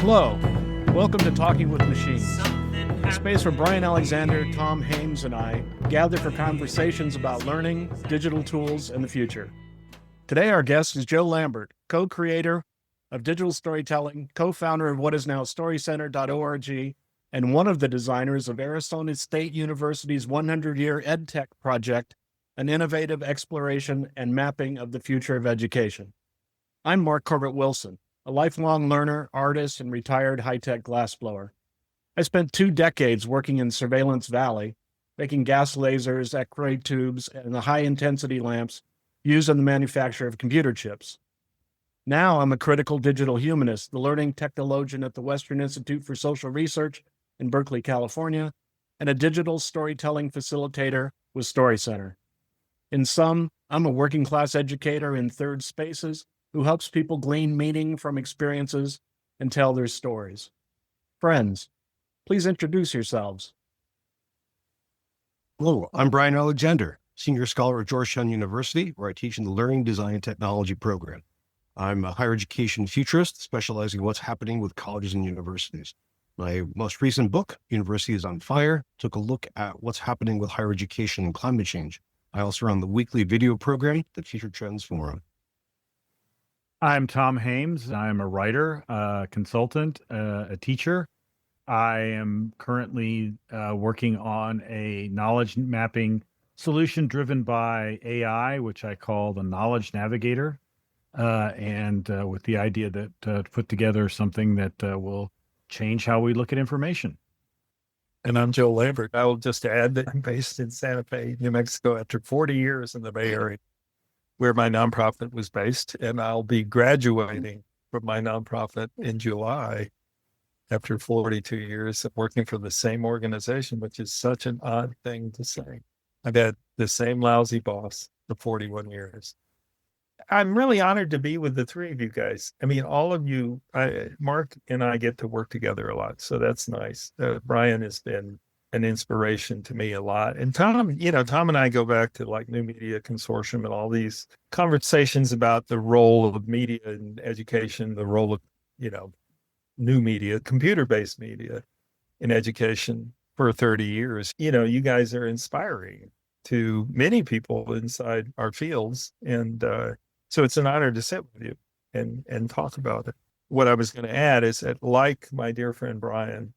Hello, welcome to Talking with Machines, a space where Bryan Alexander, Tom Haymes, and I gather for conversations about learning, digital tools, and the future. Today, our guest is Joe Lambert, co-creator of digital storytelling, co-founder of what is now storycenter.org, and one of the designers of Arizona State University's 100-Year EdTech Project, an innovative exploration and mapping of the future of education. I'm Mark Corbett Wilson, a lifelong learner, artist, and retired high-tech glassblower. I spent 2 decades working in Surveillance Valley, making gas lasers, X-ray tubes, and the high-intensity lamps used in the manufacture of computer chips. Now I'm a critical digital humanist, the learning technologian at the Western Institute for Social Research in Berkeley, California, and a digital storytelling facilitator with StoryCenter. In sum, I'm a working-class educator in third spaces who helps people glean meaning from experiences and tell their stories. Friends, please introduce yourselves. Hello, I'm Bryan Alexander, Senior Scholar at Georgetown University, where I teach in the Learning Design Technology program. I'm a higher education futurist, specializing in what's happening with colleges and universities. My most recent book, University is on Fire, took a look at what's happening with higher education and climate change. I also run the weekly video program, the Future Trends Forum. I'm Tom Haymes. I'm a writer, a consultant, a teacher. I am currently working on a knowledge mapping solution driven by AI, which I call the Knowledge Navigator, and with the idea that to put together something that will change how we look at information. And I'm Joe Lambert. I will just add that I'm based in Santa Fe, New Mexico, after 40 years in the Bay Area, where my nonprofit was based. And I'll be graduating from my nonprofit in July after 42 years of working for the same organization, which is such an odd thing to say. I've had the same lousy boss for 41 years. I'm really honored to be with the three of you guys. I mean, all of you, Mark and I get to work together a lot, so that's nice. Bryan has been an inspiration to me a lot. And Tom, Tom and I go back to like New Media Consortium and all these conversations about the role of media in education, the role of, new media, computer-based media in education for 30 years. You guys are inspiring to many people inside our fields. And so it's an honor to sit with you and talk about it. What I was going to add is that, like my dear friend Bryan,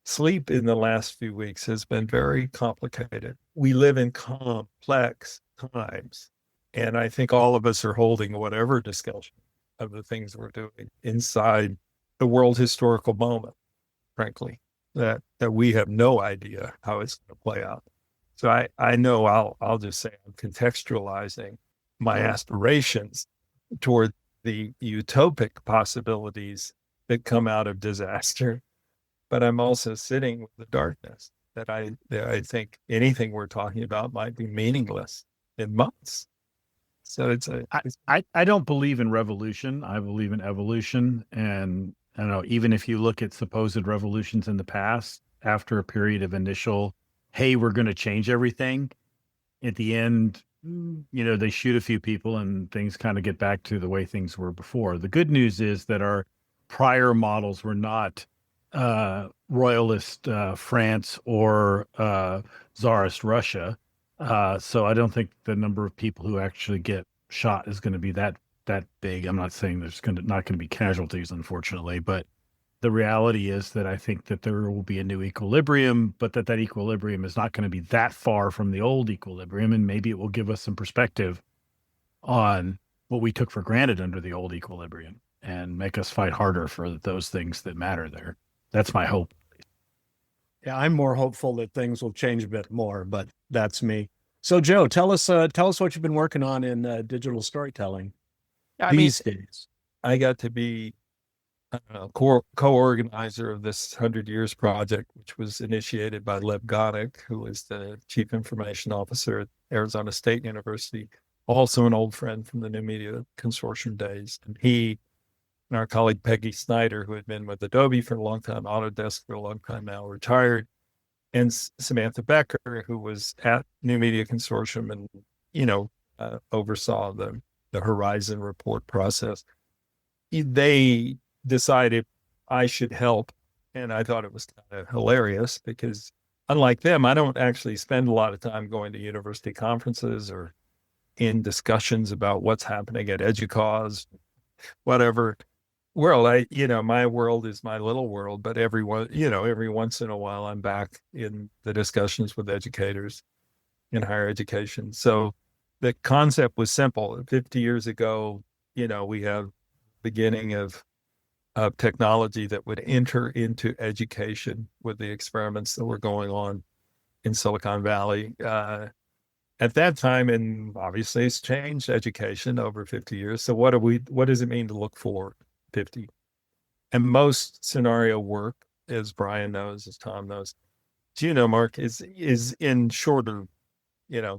sleep in the last few weeks has been very complicated. We live in complex times. And I think all of us are holding whatever discussion of the things we're doing inside the world historical moment, frankly, that we have no idea how it's going to play out. So I know I'll just say I'm contextualizing my aspirations toward the utopic possibilities that come out of disaster. But I'm also sitting with the darkness that I think anything we're talking about might be meaningless in months. So I don't believe in revolution. I believe in evolution. And I don't know, even if you look at supposed revolutions in the past, after a period of initial, hey, we're going to change everything, at the end, they shoot a few people and things kind of get back to the way things were before. The good news is that our prior models were not royalist France or czarist Russia. So I don't think the number of people who actually get shot is going to be that big. I'm not saying there's not going to be casualties, unfortunately, but the reality is that I think that there will be a new equilibrium, but that equilibrium is not going to be that far from the old equilibrium. And maybe it will give us some perspective on what we took for granted under the old equilibrium and make us fight harder for those things that matter there. That's my hope. Yeah, I'm more hopeful that things will change a bit more, but that's me. So Joe, tell us what you've been working on in digital storytelling these days. I got to be co-organizer of this 100 Years project, which was initiated by Lev Gonick, who is the Chief Information Officer at Arizona State University, also an old friend from the New Media Consortium days. And he and our colleague Peggy Snyder, who had been with Adobe for a long time, Autodesk for a long time now, retired, and Samantha Becker, who was at New Media Consortium and, oversaw the Horizon report process. They decided I should help. And I thought it was kind of hilarious because unlike them, I don't actually spend a lot of time going to university conferences or in discussions about what's happening at EDUCAUSE, whatever world. My world is my little world, but every once in a while I'm back in the discussions with educators in higher education. So the concept was simple. 50 years ago, we have beginning of technology that would enter into education with the experiments that were going on in Silicon Valley at that time. And obviously it's changed education over 50 years. So what does it mean to look for 50? And most scenario work, as Bryan knows, as Tom knows, as you know, Mark, is in shorter,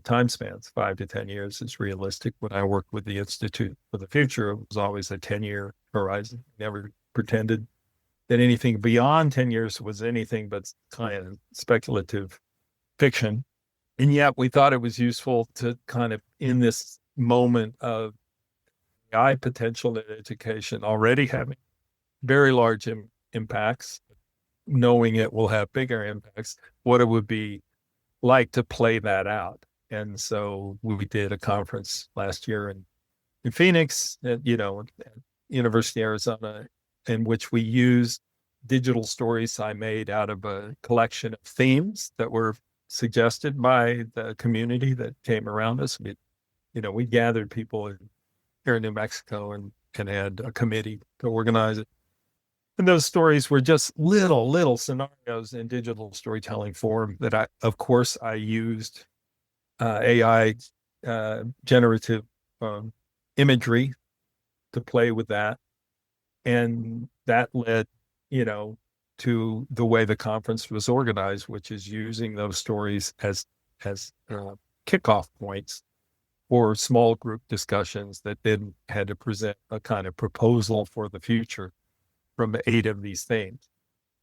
time spans. 5 to 10 years is realistic. When I worked with the Institute for the Future, it was always a 10-year horizon. Never pretended that anything beyond 10 years was anything but kind of speculative fiction. And yet we thought it was useful to kind of, in this moment of AI potential in education, already having very large impacts, knowing it will have bigger impacts, what it would be like to play that out. And so we did a conference last year in Phoenix, at University of Arizona, in which we used digital stories I made out of a collection of themes that were suggested by the community that came around us. We gathered people here in New Mexico and had a committee to organize it. And those stories were just little scenarios in digital storytelling form that I used AI generative imagery to play with that. And that led, to the way the conference was organized, which is using those stories as kickoff points for small group discussions that then had to present a kind of proposal for the future from 8 of these themes.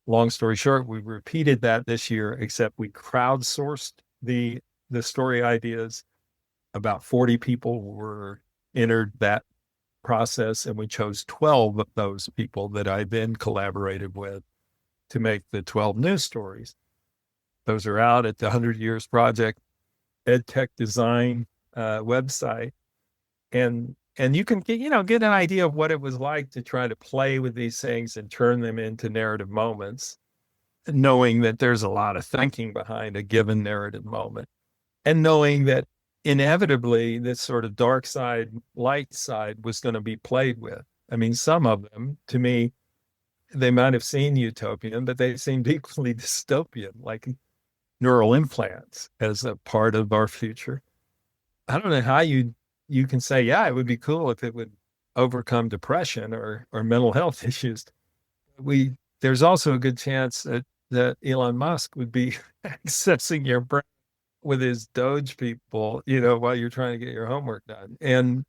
Long story short, we repeated that this year, except we crowdsourced the story ideas. About 40 people were entered that process, and we chose 12 of those people that I then collaborated with to make the 12 new stories. Those are out at the 100 Years Project EdTech Design website. And you can get an idea of what it was like to try to play with these things and turn them into narrative moments, knowing that there's a lot of thinking behind a given narrative moment, and knowing that inevitably this sort of dark side, light side was going to be played with. I mean, some of them, to me, they might have seen utopian, but they seemed equally dystopian, like neural implants as a part of our future. I don't know how you can say, yeah, it would be cool if it would overcome depression or mental health issues. There's also a good chance that Elon Musk would be accessing your brain with his Doge people, while you're trying to get your homework done. And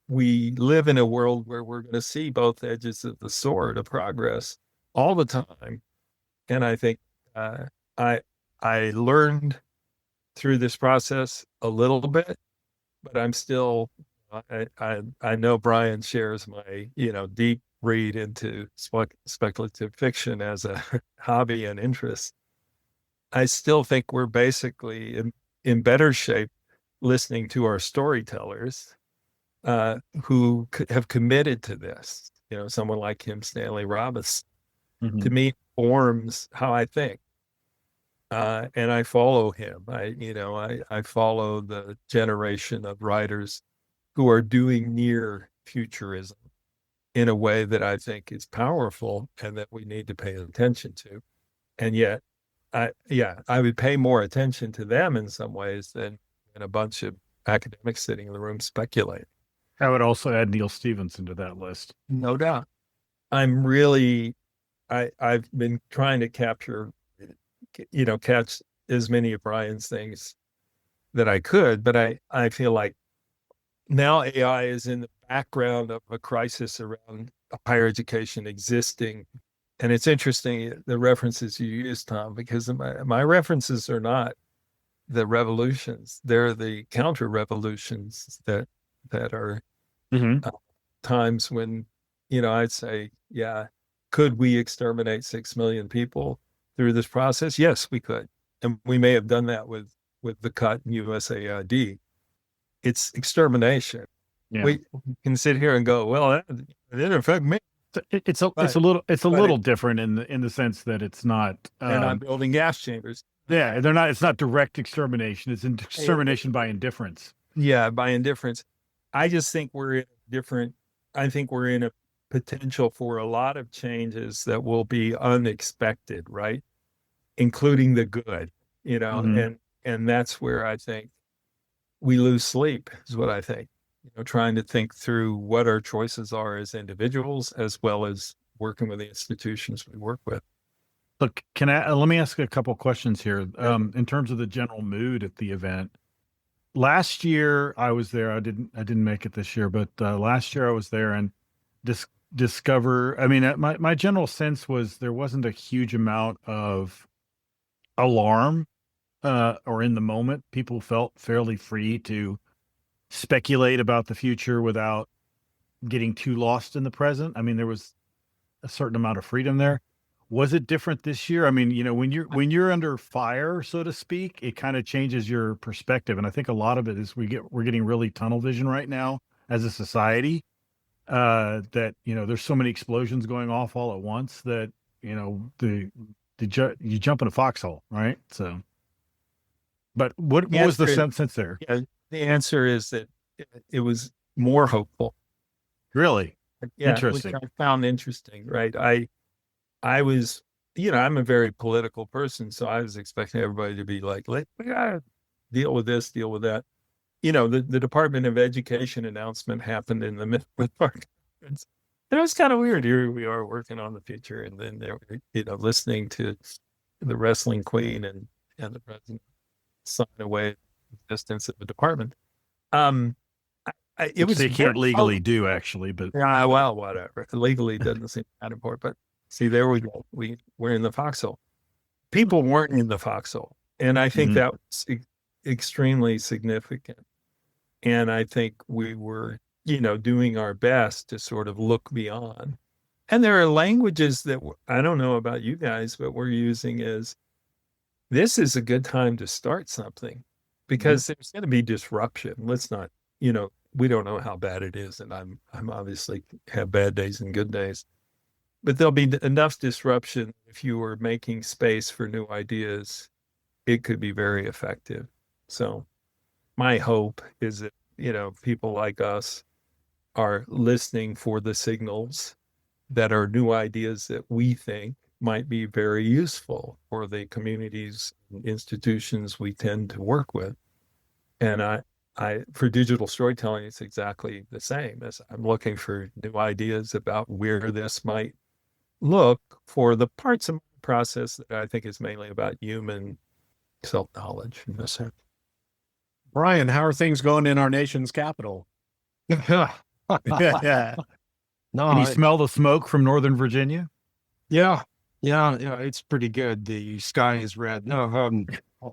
we live in a world where we're going to see both edges of the sword of progress all the time. And I think I learned through this process a little bit, but I'm still, I know Bryan shares my, deep read into speculative fiction as a hobby and interest. I still think we're basically in better shape listening to our storytellers who have committed to this. Someone like him, Stanley Robinson, to me forms how I think. And I follow him. I follow the generation of writers who are doing near futurism in a way that I think is powerful and that we need to pay attention to. And yet, I would pay more attention to them in some ways than a bunch of academics sitting in the room speculating. I would also add Neil Stephenson to that list. No doubt. I've been trying to catch as many of Bryan's things that I could, but I feel like now AI is in the background of a crisis around higher education existing. And it's interesting, the references you use, Tom, because my references are not the revolutions. They're the counter revolutions that are times when, I'd say, yeah, Could we exterminate 6 million people through this process? Yes, we could. And we may have done that with the cut in USAID. It's extermination. Yeah. We can sit here and go, well, that didn't affect me. It's a But little different in the sense that it's not they're not building gas chambers. yeah, they're not, it's not direct extermination. It's extermination by indifference. Yeah, by indifference. I just think I think we're in a potential for a lot of changes that will be unexpected, right? Including the good, and that's where I think we lose sleep, is what I think. Trying to think through what our choices are as individuals, as well as working with the institutions we work with. Look, let me ask a couple questions here. In terms of the general mood at the event. Last year I was there. I didn't make it this year, but last year I was there and discover. I mean, my general sense was there wasn't a huge amount of alarm, or in the moment. People felt fairly free to speculate about the future without getting too lost in the present. I mean, there was a certain amount of freedom there. Was it different this year? I mean, when you're under fire, so to speak, it kind of changes your perspective. And I think a lot of it is we're getting really tunnel vision right now as a society. That there's so many explosions going off all at once that you jump in a foxhole, right? So, but what was the sense there? Yeah, the answer is that it was more hopeful. Really? Yeah, interesting. Which I found interesting, right? I was, I'm a very political person, so I was expecting everybody to be like, we gotta deal with this, deal with that. The Department of Education announcement happened in the middle of our conference. And it was kind of weird. Here we are working on the future, and then they're, listening to the wrestling queen and the president sign away the existence of the department. It was they can't legally do, actually, but yeah, well, whatever. Legally doesn't seem that important, but see, there we go. We're in the foxhole. People weren't in the foxhole, and I think that was extremely significant. And I think we were, doing our best to sort of look beyond. And there are languages that I don't know about you guys, but we're using as this is a good time to start something, because there's going to be disruption. Let's not, we don't know how bad it is, and I'm obviously have bad days and good days, but there'll be enough disruption. If you were making space for new ideas, it could be very effective. So my hope is that, people like us are listening for the signals that are new ideas that we think might be very useful for the communities and institutions we tend to work with. And I for digital storytelling, it's exactly the same. As I'm looking for new ideas about where this might look for the parts of the process that I think is mainly about human self-knowledge in this sense. Bryan, how are things going in our nation's capital? Yeah. No, Can you smell the smoke from Northern Virginia? Yeah, it's pretty good. The sky is red. No,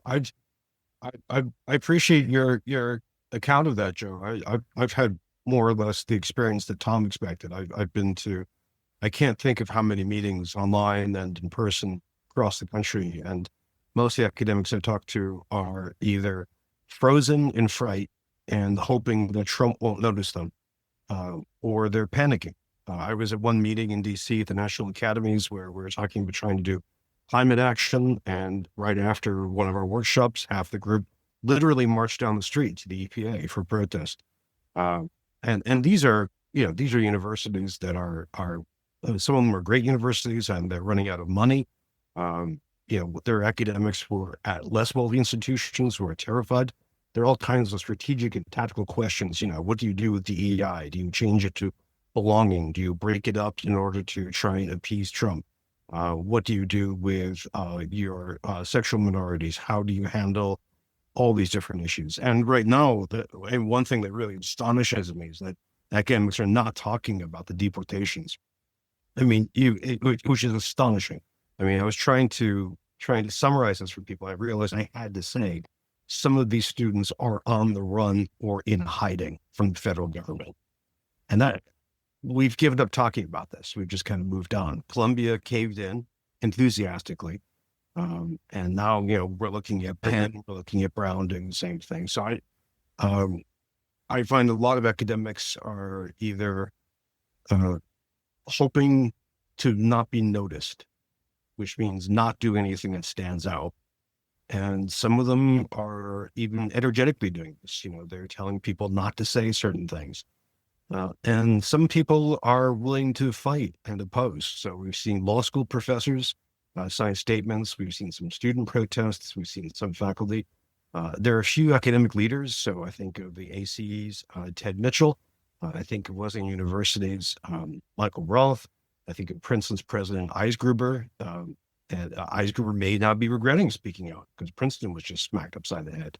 I appreciate your account of that, Joe. I've had more or less the experience that Tom expected. I've been to, I can't think of how many meetings online and in person across the country, and most of the academics I've talked to are either frozen in fright and hoping that Trump won't notice them, or they're panicking. I was at one meeting in DC at the National Academies where we were talking about trying to do climate action, and right after one of our workshops, half the group literally marched down the street to the EPA for protest. And these are universities that are some of them are great universities, and they're running out of money. There are academics who are at less wealthy institutions who are terrified. There are all kinds of strategic and tactical questions. What do you do with DEI? Do you change it to belonging? Do you break it up in order to try and appease Trump? What do you do with your sexual minorities? How do you handle all these different issues? And right now, one thing that really astonishes me is that academics are not talking about the deportations. I mean, which is astonishing. I mean, I was trying to summarize this for people. I realized I had to say some of these students are on the run or in hiding from the federal government, and we've given up talking about this. We've just kind of moved on. Columbia caved in enthusiastically. And now, we're looking at Penn, we're looking at Brown doing the same thing. So I find a lot of academics are either hoping to not be noticed, which means not do anything that stands out. And some of them are even energetically doing this. They're telling people not to say certain things. And some people are willing to fight and oppose. So we've seen law school professors sign statements. We've seen some student protests. We've seen some faculty. There are a few academic leaders. So I think of the ACE's Ted Mitchell. I think of Wesleyan University's Michael Roth. I think of Princeton's president Eisgruber. And Eisgruber may not be regretting speaking out because Princeton was just smacked upside the head.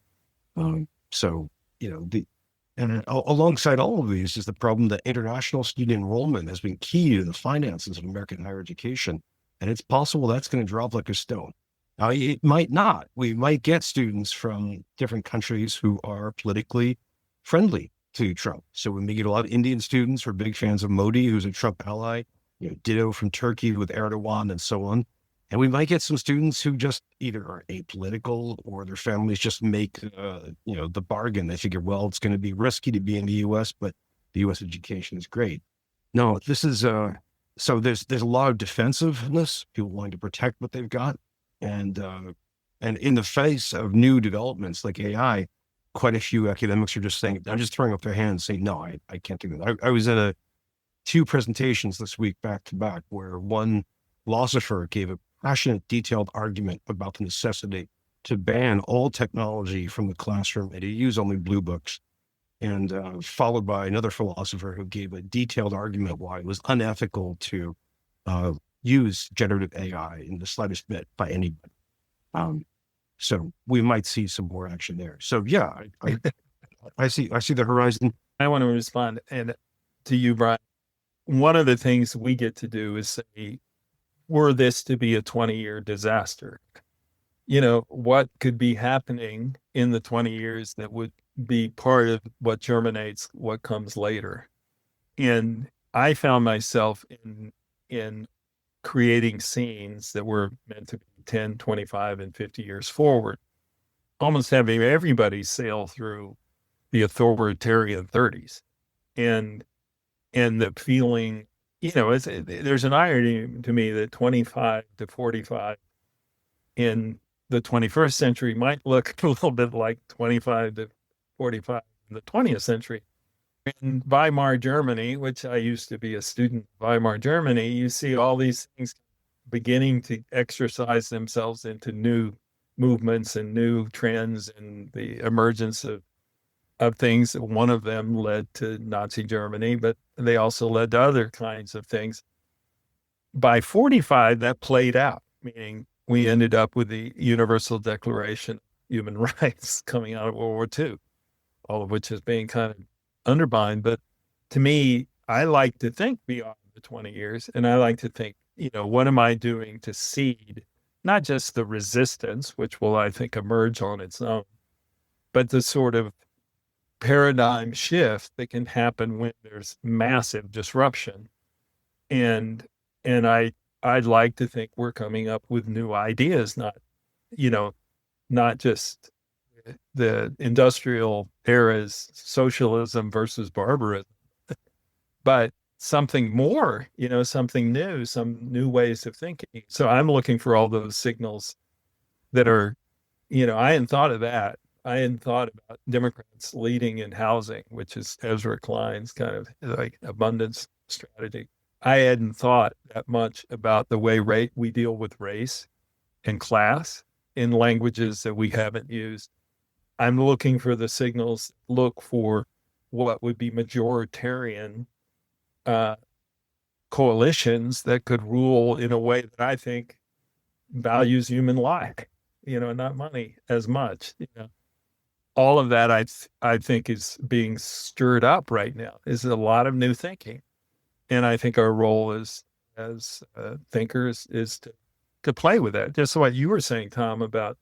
Alongside all of these is the problem that international student enrollment has been key to the finances of American higher education. And it's possible that's going to drop like a stone. Now, it might not. We might get students from different countries who are politically friendly to Trump. So we may get a lot of Indian students who are big fans of Modi, who's a Trump ally, ditto from Turkey with Erdogan and so on. And we might get some students who just either are apolitical or their families just make, the bargain. They figure, well, it's going to be risky to be in the U.S., but the U.S. education is great. No, this is, so there's a lot of defensiveness, people wanting to protect what they've got. And in the face of new developments like AI, quite a few academics are just saying, they're just throwing up their hands saying, no, I can't do that. I was at two presentations this week back to back where one philosopher gave a passionate, detailed argument about the necessity to ban all technology from the classroom and to use only blue books. And followed by another philosopher who gave a detailed argument why it was unethical to use generative AI in the slightest bit by anybody. So we might see some more action there. So yeah, I see the horizon. I want to respond to you, Bryan. One of the things we get to do is say, were this to be a 20-year disaster, what could be happening in the 20 years that would be part of what germinates what comes later? And I found myself in creating scenes that were meant to be 10, 25, and 50 years forward, almost having everybody sail through the authoritarian 30s. And the feeling, there's an irony to me that 25 to 45 in the 21st century might look a little bit like 25 to 45 in the 20th century. In Weimar Germany, which I used to be a student of Weimar Germany, you see all these things beginning to exercise themselves into new movements and new trends and the emergence of things. One of them led to Nazi Germany, but they also led to other kinds of things. By 45, that played out, meaning we ended up with the Universal Declaration of Human Rights coming out of World War II, all of which is being kind of undermined. But to me, I like to think beyond the 20 years, and I like to think, what am I doing to seed not just the resistance, which will, I think, emerge on its own, but the sort of paradigm shift that can happen when there's massive disruption. And I'd like to think we're coming up with new ideas, not just the industrial era's socialism versus barbarism, but something more, something new, some new ways of thinking. So I'm looking for all those signals that are, I hadn't thought of that. I hadn't thought about Democrats leading in housing, which is Ezra Klein's kind of like abundance strategy. I hadn't thought that much about the way we deal with race and class in languages that we haven't used. I'm looking for the signals, look for what would be majoritarian coalitions that could rule in a way that I think values human life, not money as much. All of that I think is being stirred up right now. Is a lot of new thinking. And I think our role as thinkers is to play with that. Just what you were saying, Tom, about,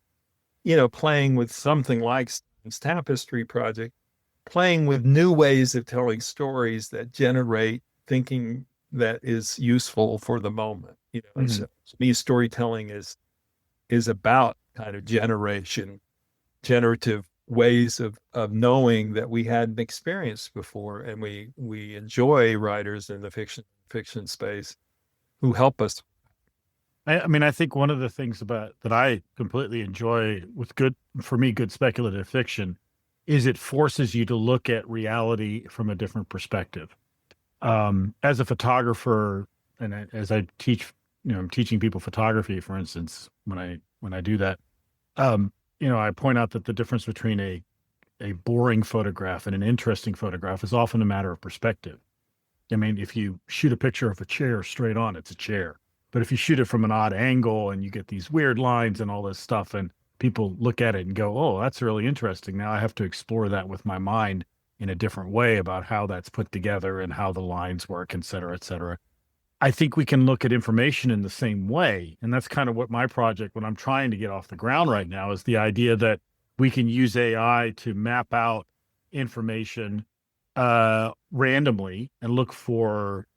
playing with something like Stein's Tapestry Project, playing with new ways of telling stories that generate thinking that is useful for the moment. And so to me, storytelling is about kind of generative ways of knowing that we hadn't experienced before. And we enjoy writers in the fiction space who help us. I mean, I think one of the things about that I completely enjoy with good speculative fiction is it forces you to look at reality from a different perspective. As a photographer, and as I teach, I'm teaching people photography, for instance, when I do that, I point out that the difference between a boring photograph and an interesting photograph is often a matter of perspective. I mean, if you shoot a picture of a chair straight on, it's a chair. But if you shoot it from an odd angle and you get these weird lines and all this stuff, and people look at it and go, oh, that's really interesting. Now I have to explore that with my mind in a different way about how that's put together and how the lines work, et cetera, et cetera. I think we can look at information in the same way. And that's kind of what my project, what I'm trying to get off the ground right now, is the idea that we can use AI to map out information randomly and look for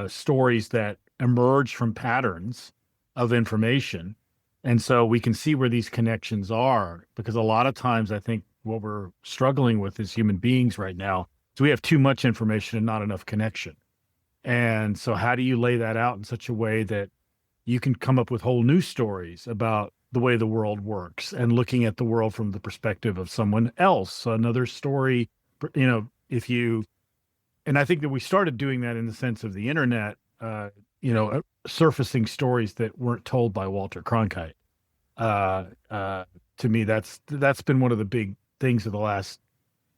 stories that emerge from patterns of information. And so we can see where these connections are, because a lot of times I think what we're struggling with as human beings right now is we have too much information and not enough connection. And so how do you lay that out in such a way that you can come up with whole new stories about the way the world works and looking at the world from the perspective of someone else, another story, and I think that we started doing that in the sense of the internet, surfacing stories that weren't told by Walter Cronkite. To me, that's been one of the big things of the last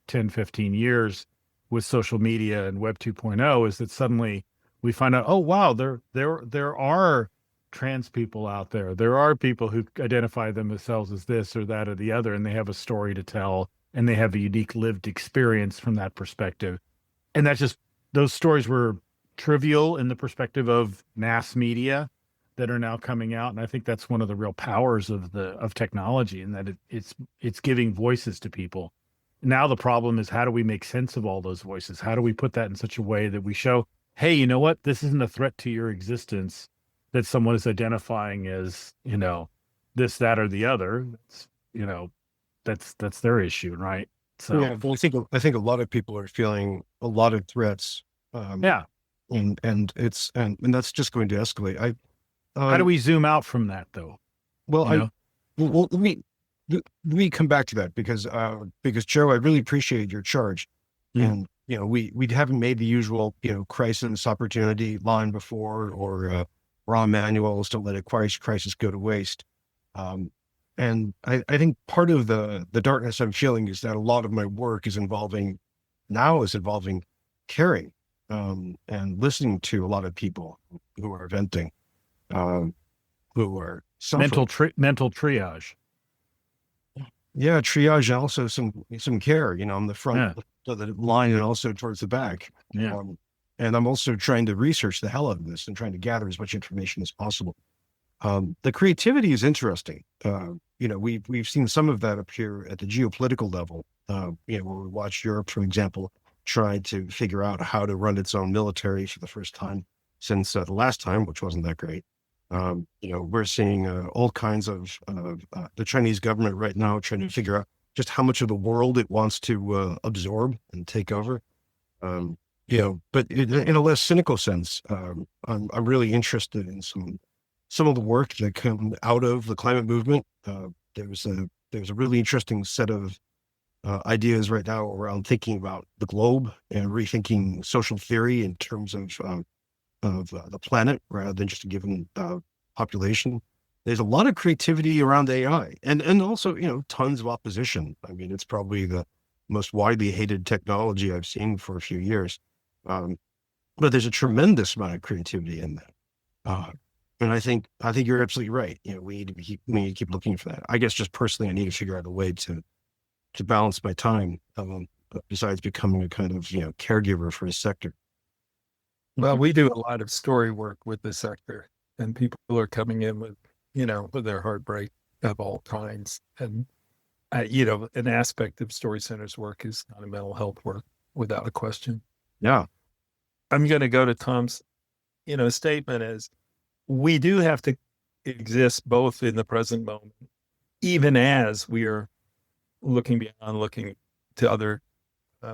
10, 15 years with social media and Web 2.0 is that suddenly we find out, oh, wow, there are trans people out there. There are people who identify themselves as this or that or the other, and they have a story to tell, and they have a unique lived experience from that perspective. And those stories were trivial in the perspective of mass media that are now coming out. And I think that's one of the real powers of technology, and that it's giving voices to people. Now the problem is, how do we make sense of all those voices? How do we put that in such a way that we show, hey, you know what? This isn't a threat to your existence that someone is identifying as, this, that, or the other. That's their issue, right? So yeah, well, I think a lot of people are feeling a lot of threats. Yeah. And that's just going to escalate. How do we zoom out from that, though? Well, let me come back to that because Joe, I really appreciate your charge. And we haven't made the usual crisis opportunity line before, or raw manuals, don't let a crisis go to waste. And I think part of the darkness I'm feeling is that a lot of my work is involving caring and listening to a lot of people who are venting, who are suffering. Mental triage. Yeah, triage, and also some care, on the front of the line and also towards the back. Yeah. And I'm also trying to research the hell out of this and trying to gather as much information as possible. The creativity is interesting. We've seen some of that appear at the geopolitical level. Where we watch Europe, for example, try to figure out how to run its own military for the first time since the last time, which wasn't that great. We're seeing all kinds of the Chinese government right now trying to figure out just how much of the world it wants to absorb and take over. But in a less cynical sense, I'm really interested in some of the work that come out of the climate movement. There's a really interesting set of ideas right now around thinking about the globe and rethinking social theory in terms of the planet rather than just a given population. There's a lot of creativity around AI and also, tons of opposition. I mean, it's probably the most widely hated technology I've seen for a few years. But there's a tremendous amount of creativity in that. And I think you're absolutely right. We need to keep looking for that. I guess just personally, I need to figure out a way to balance my time, besides becoming a kind of, caregiver for a sector. Well, we do a lot of story work with the sector, and people are coming in with their heartbreak of all kinds. And, an aspect of Story Center's work is kind of mental health work, without a question. Yeah. I'm going to go to Tom's, statement as we do have to exist both in the present moment, even as we are looking beyond, looking to other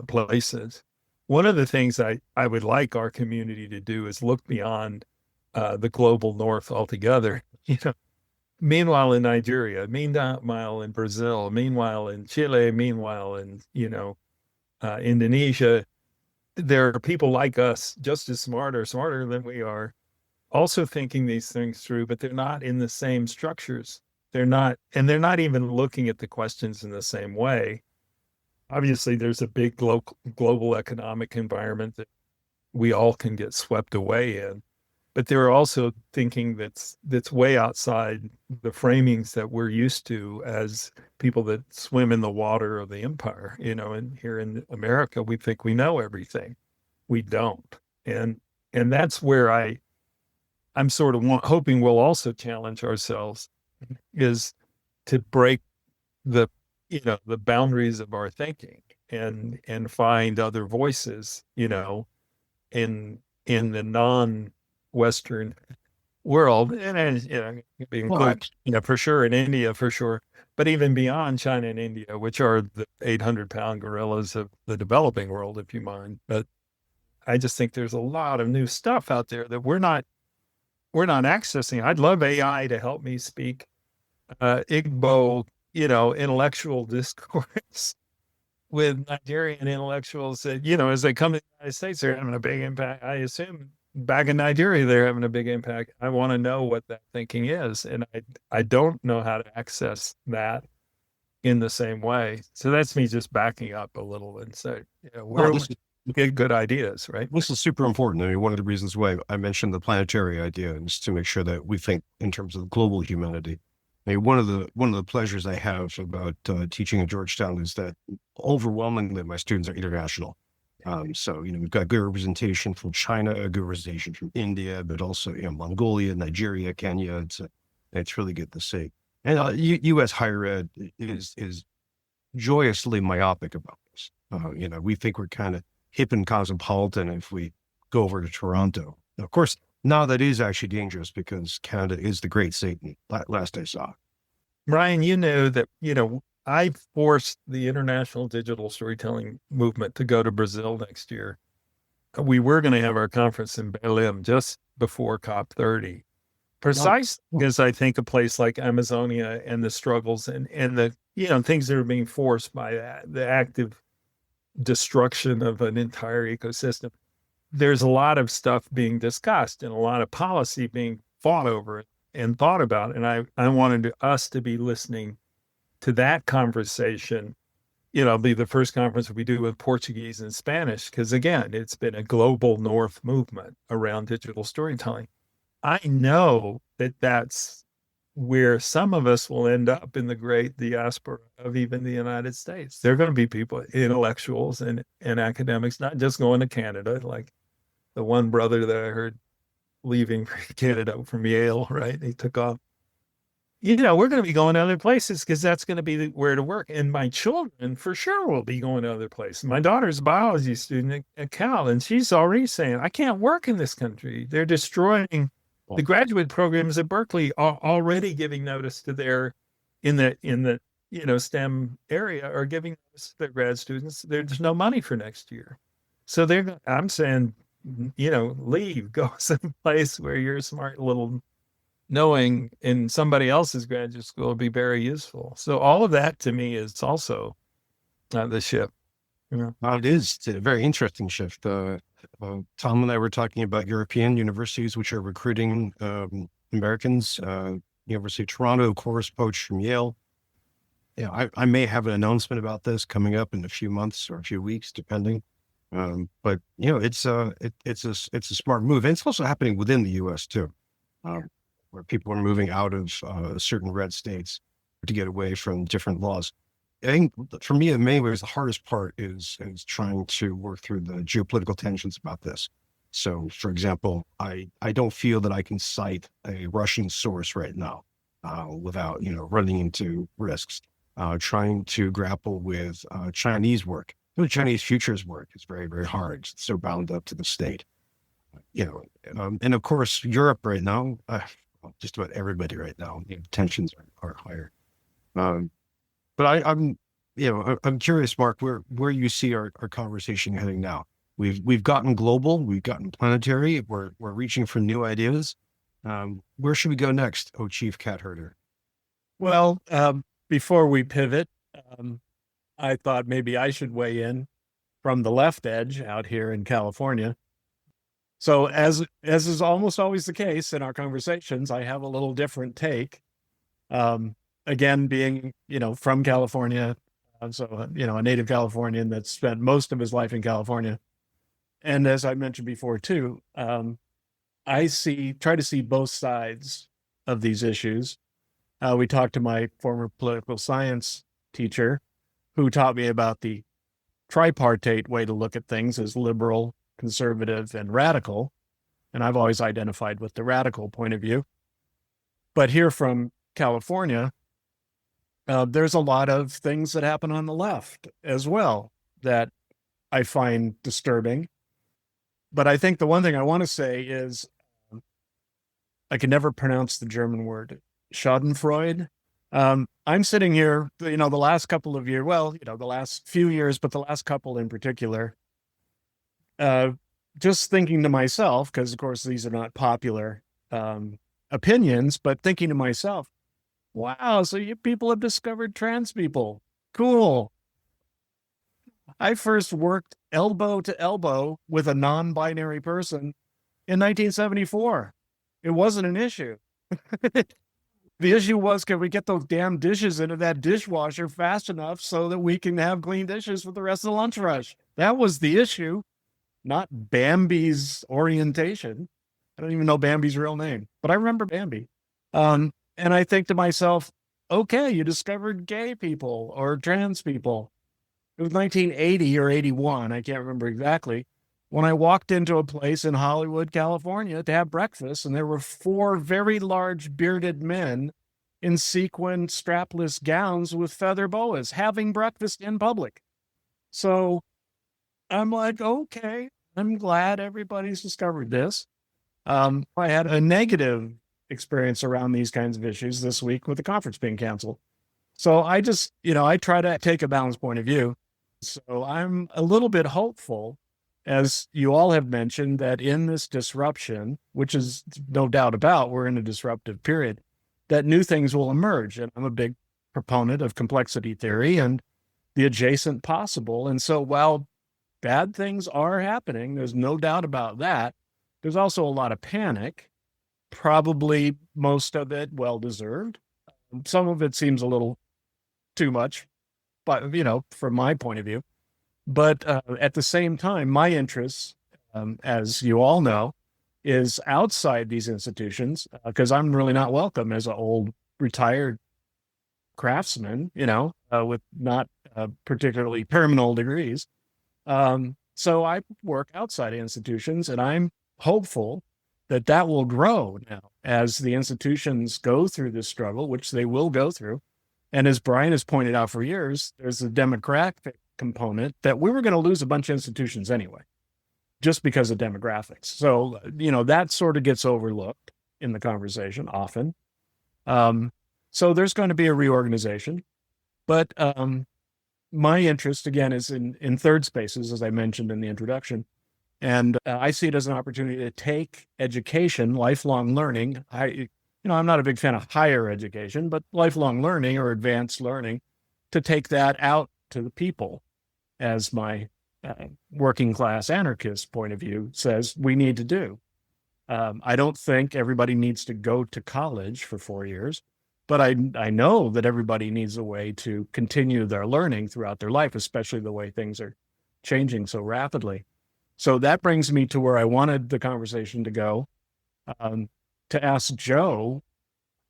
places. One of the things I would like our community to do is look beyond the global north altogether. Meanwhile in Nigeria, meanwhile in Brazil, meanwhile in Chile, meanwhile in Indonesia, there are people like us just as smart or smarter than we are, also thinking these things through, but they're not in the same structures. They're not even looking at the questions in the same way. Obviously, there's a big global economic environment that we all can get swept away in, but they're also thinking that's way outside the framings that we're used to as people that swim in the water of the empire. And here in America, we think we know everything. We don't, and that's where I'm sort of hoping we'll also challenge ourselves is to break the boundaries of our thinking and find other voices, in the non-Western world, and for sure in India, for sure, but even beyond China and India, which are the 800-pound gorillas of the developing world, if you mind. But I just think there's a lot of new stuff out there that we're not accessing. I'd love AI to help me speak Igbo, intellectual discourse with Nigerian intellectuals that, as they come to the United States, they're having a big impact. I assume back in Nigeria, they're having a big impact. I want to know what that thinking is. And I don't know how to access that in the same way. So that's me just backing up a little and say, where we get good ideas, right? This is super important. I mean, one of the reasons why I mentioned the planetary idea is to make sure that we think in terms of global humanity. I mean, one of the pleasures I have about teaching at Georgetown is that overwhelmingly my students are international. So, we've got good representation from China, good representation from India, but also, Mongolia, Nigeria, Kenya. It's really good to see. And U.S. higher ed is joyously myopic about this. We think we're kind of hip and cosmopolitan if we go over to Toronto. Now, of course, now that is actually dangerous because Canada is the great Satan, last I saw. Bryan, you know that, I forced the international digital storytelling movement to go to Brazil next year. We were going to have our conference in Belém just before COP30, precisely because I think a place like Amazonia and the struggles and the, things that are being forced by the active destruction of an entire ecosystem. There's a lot of stuff being discussed and a lot of policy being fought over and thought about. And I wanted us to be listening to that conversation. It'll be the first conference we do with Portuguese and Spanish, because again, it's been a global North movement around digital storytelling. I know that that's where some of us will end up in the great diaspora of even the United States. There are going to be people, intellectuals and academics, not just going to Canada, like the one brother that I heard leaving Canada from Yale, right? He took off. We're going to be going to other places because that's going to be where to work. And my children for sure will be going to other places. My daughter's a biology student at Cal, and she's already saying, I can't work in this country. They're destroying the graduate programs at Berkeley are already giving notice to their in the STEM area are giving notice to their grad students. There's no money for next year. So I'm saying, leave, go someplace where you're a smart little knowing in somebody else's graduate school would be very useful. So all of that to me is also the shift. It is. It's a very interesting shift. Tom and I were talking about European universities, which are recruiting Americans. University of Toronto, of course, poached from Yale. I may have an announcement about this coming up in a few months or a few weeks, depending. But it's a smart move, and it's also happening within the U.S. too, where people are moving out of certain red states to get away from different laws. I think for me, in many ways, the hardest part is trying to work through the geopolitical tensions about this. So, for example, I don't feel that I can cite a Russian source right now without running into risks. Trying to grapple with Chinese work. The Chinese futures work is very, very hard. It's so bound up to the state. And of course, Europe right now, just about everybody right now, tensions are higher. But I'm curious, Mark, where you see our conversation heading now. We've gotten global, we've gotten planetary, we're reaching for new ideas. Where should we go next, oh Chief Cat Herder? Well, before we pivot, I thought maybe I should weigh in from the left edge out here in California. So as is almost always the case in our conversations, I have a little different take. Again, being, from California, so, a native Californian that spent most of his life in California. And as I mentioned before too, I try to see both sides of these issues. We talked to my former political science teacher who taught me about the tripartite way to look at things as liberal, conservative, and radical. And I've always identified with the radical point of view. But here from California, there's a lot of things that happen on the left as well that I find disturbing. But I think the one thing I want to say is I can never pronounce the German word Schadenfreude. I'm sitting here, the last couple of years, the last few years, but the last couple in particular, just thinking to myself, because of course these are not popular opinions, but thinking to myself, wow, so you people have discovered trans people. Cool. I first worked elbow to elbow with a non-binary person in 1974. It wasn't an issue. The issue was, can we get those damn dishes into that dishwasher fast enough so that we can have clean dishes for the rest of the lunch rush? That was the issue, not Bambi's orientation. I don't even know Bambi's real name, but I remember Bambi. And I think to myself, okay, you discovered gay people or trans people. It was 1980 or 81, I can't remember exactly, when I walked into a place in Hollywood, California to have breakfast, and there were 4 very large bearded men in sequin strapless gowns with feather boas having breakfast in public. So I'm like, okay, I'm glad everybody's discovered this. I had a negative experience around these kinds of issues this week with the conference being canceled. So I just, I try to take a balanced point of view. So I'm a little bit hopeful, as you all have mentioned, that in this disruption, which is no doubt about, we're in a disruptive period, that new things will emerge. And I'm a big proponent of complexity theory and the adjacent possible. And so while bad things are happening, there's no doubt about that, there's also a lot of panic, probably most of it well-deserved. Some of it seems a little too much, but, from my point of view. But at the same time, my interests, as you all know, is outside these institutions, because I'm really not welcome as an old retired craftsman, with not particularly terminal degrees. So I work outside institutions, and I'm hopeful that will grow now as the institutions go through this struggle, which they will go through. And as Bryan has pointed out for years, there's a demographic component that we were going to lose a bunch of institutions anyway, just because of demographics. So, that sort of gets overlooked in the conversation often. So there's going to be a reorganization. But my interest, again, is in third spaces, as I mentioned in the introduction. And I see it as an opportunity to take education, lifelong learning. I'm not a big fan of higher education, but lifelong learning or advanced learning, to take that out to the people, as my working class anarchist point of view says we need to do. I don't think everybody needs to go to college for 4 years, but I know that everybody needs a way to continue their learning throughout their life, especially the way things are changing so rapidly. So that brings me to where I wanted the conversation to go, to ask Joe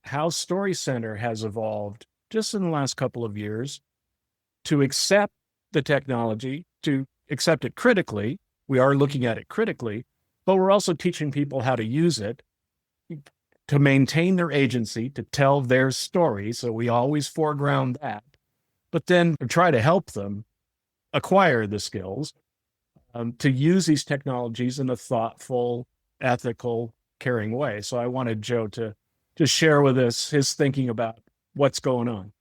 how Story Center has evolved just in the last couple of years to accept the technology, to accept it critically. We are looking at it critically, but we're also teaching people how to use it to maintain their agency, to tell their story. So we always foreground that, but then try to help them acquire the skills to use these technologies in a thoughtful, ethical, caring way. So I wanted Joe to just share with us his thinking about what's going on.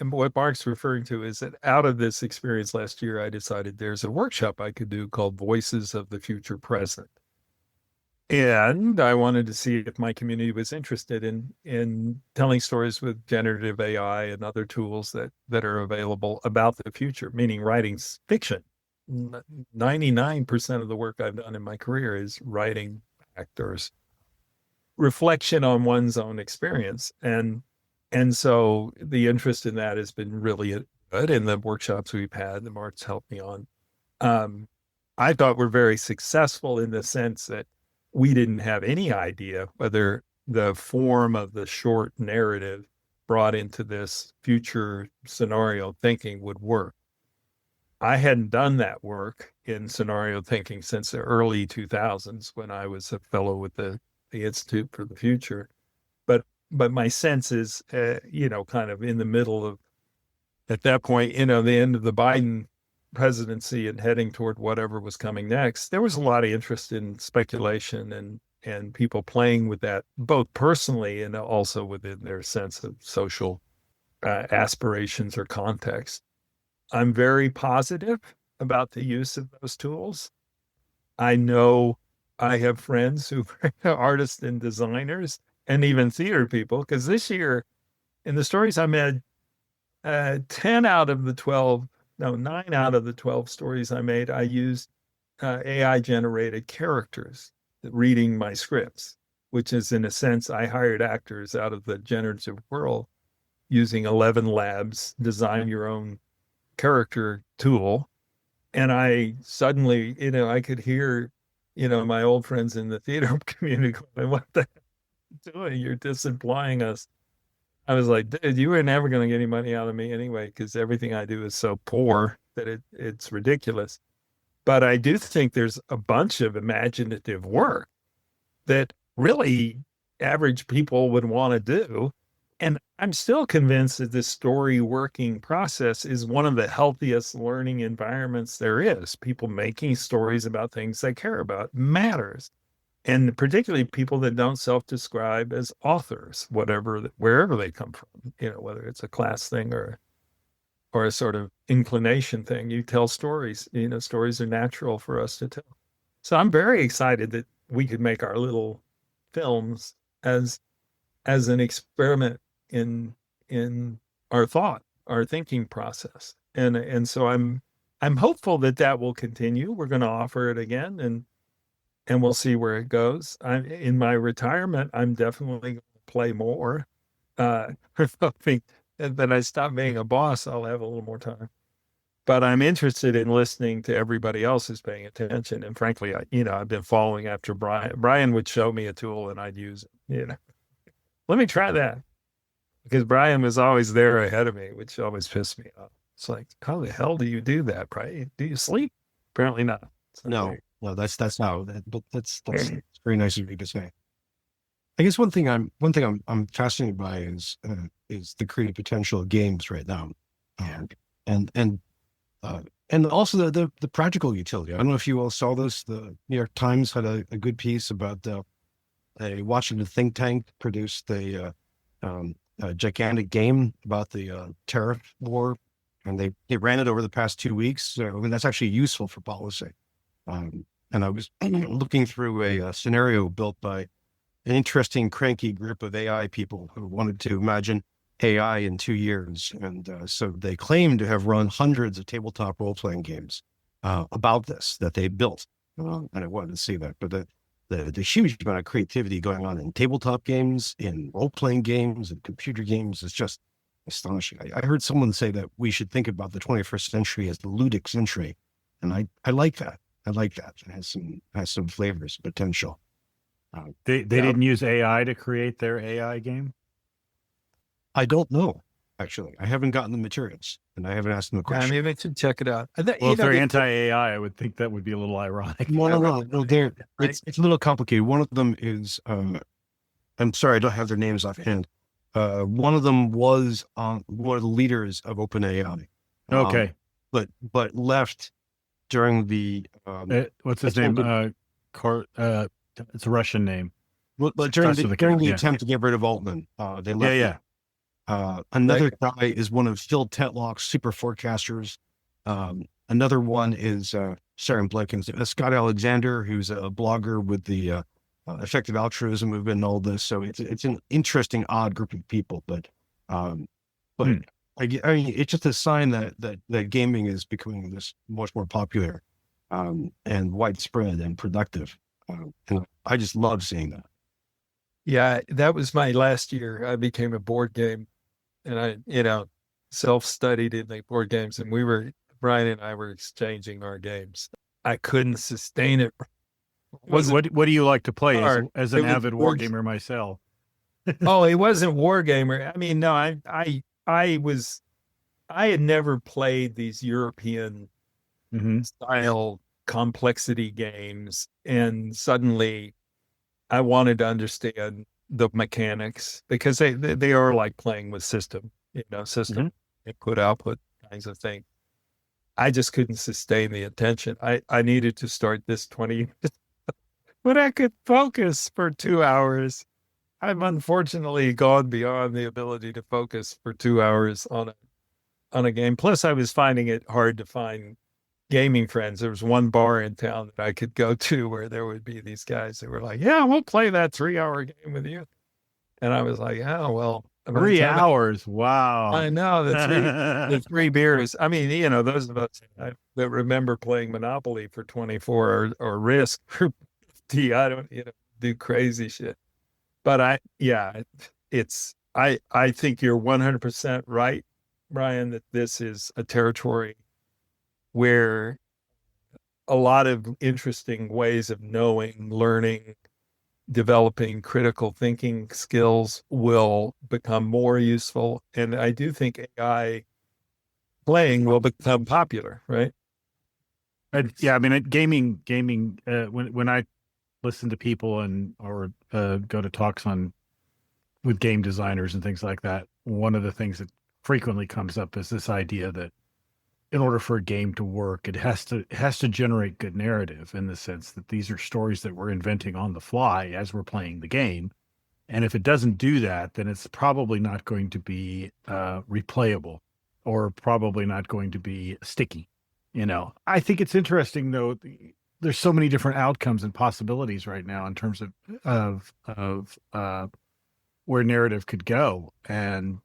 What Mark's referring to is that out of this experience last year, I decided there's a workshop I could do called Voices of the Future Present. And I wanted to see if my community was interested in telling stories with generative AI and other tools that are available about the future, meaning writing fiction. 99% of the work I've done in my career is writing actors, reflection on one's own experience. And so the interest in that has been really good in the workshops we've had that Mark's helped me on. I thought we're very successful in the sense that we didn't have any idea whether the form of the short narrative brought into this future scenario thinking would work. I hadn't done that work in scenario thinking since the early 2000s when I was a fellow with the Institute for the Future. But my sense is, kind of in the middle of, at that point, the end of the Biden presidency and heading toward whatever was coming next, there was a lot of interest in speculation and people playing with that, both personally and also within their sense of social aspirations or context. I'm very positive about the use of those tools. I know I have friends who are artists and designers and even theater people, because this year in the stories I made, 9 out of the 12 stories I made, I used AI generated characters reading my scripts, which is in a sense, I hired actors out of the generative world using 11 Labs, design your own character tool. And I suddenly, I could hear, my old friends in the theater community going, what the doing? You're disimplying us. I was like, dude, you were never going to get any money out of me anyway, because everything I do is so poor that it's ridiculous. But I do think there's a bunch of imaginative work that really average people would want to do. And I'm still convinced that this story working process is one of the healthiest learning environments there is. People making stories about things they care about matters. And particularly people that don't self-describe as authors, wherever they come from, whether it's a class thing or a sort of inclination thing. You tell stories, stories are natural for us to tell. So I'm very excited that we could make our little films as an experiment in our thought, our thinking process. And so I'm hopeful that will continue. We're going to offer it again and we'll see where it goes. In my retirement, I'm definitely going to play more. Hoping that I stop being a boss, I'll have a little more time. But I'm interested in listening to everybody else who's paying attention. And frankly, I've been following after Bryan. Bryan would show me a tool and I'd use it. Let me try that. Because Bryan was always there ahead of me, which always pissed me off. It's like, how the hell do you do that, Bryan? Do you sleep? Apparently not. No, that's how. But that's very nice of you to say. I guess one thing I'm fascinated by is the creative potential of games right now, and also the practical utility. I don't know if you all saw this. The New York Times had a good piece about a Washington think tank produced a gigantic game about the tariff war, and they ran it over the past 2 weeks. So that's actually useful for policy. And I was looking through a scenario built by an interesting, cranky group of AI people who wanted to imagine AI in 2 years. And so they claim to have run hundreds of tabletop role-playing games about this that they built. And I wanted to see that. But the huge amount of creativity going on in tabletop games, in role-playing games, and computer games is just astonishing. I heard someone say that we should think about the 21st century as the ludic century. And I like that. I like that. It has some flavors, potential. They didn't use AI to create their AI game? I don't know, actually. I haven't gotten the materials, and I haven't asked them a question. Maybe I should check it out. Well, if they're anti-AI, I would think that would be a little ironic. No, it's a little complicated. One of them is, I'm sorry, I don't have their names offhand. One of them was one of the leaders of OpenAI. Okay. But left during the what's his name? it's a Russian name. But during Starts with a K, during the yeah. attempt to get rid of Altman, they Yeah, left. yeah. Another guy is one of Phil Tetlock's super forecasters. Another one is sorry, I'm blanking. Scott Alexander, who's a blogger with the effective altruism movement and all this. So it's an interesting, odd group of people, but Hmm. I mean, it's just a sign that gaming is becoming this much more popular and widespread and productive. And I just love seeing that. Yeah, that was my last year. I became a board game and I, self-studied in the board games, and Bryan and I were exchanging our games. I couldn't sustain it. What do you like to play hard. as It an was avid wargamer myself? Oh, it wasn't Wargamer. I mean, no, I had never played these European Mm-hmm. style complexity games, and suddenly I wanted to understand the mechanics because they are like playing with system, system input output kinds of thing. I just couldn't sustain the attention. I needed to start this 20 but I could focus for 2 hours. I've unfortunately gone beyond the ability to focus for 2 hours on a game. Plus, I was finding it hard to find gaming friends. There was one bar in town that I could go to where there would be these guys that were like, "Yeah, we'll play that 3 hour game with you." And I was like, "Oh, well, by the 3 hours. Wow. I know the three beers. I mean, those of us that remember playing Monopoly for 24 or Risk for 50, I don't, do crazy shit. But I think you're 100% right, Bryan, that this is a territory where a lot of interesting ways of knowing, learning, developing critical thinking skills will become more useful. And I do think AI playing will become popular, right? Yeah, I mean, gaming. When I listen to people or go to talks with game designers and things like that, one of the things that frequently comes up is this idea that in order for a game to work, it has to generate good narrative, in the sense that these are stories that we're inventing on the fly as we're playing the game. And if it doesn't do that, then it's probably not going to be replayable, or probably not going to be sticky. I think it's interesting, though. There's so many different outcomes and possibilities right now in terms of where narrative could go, and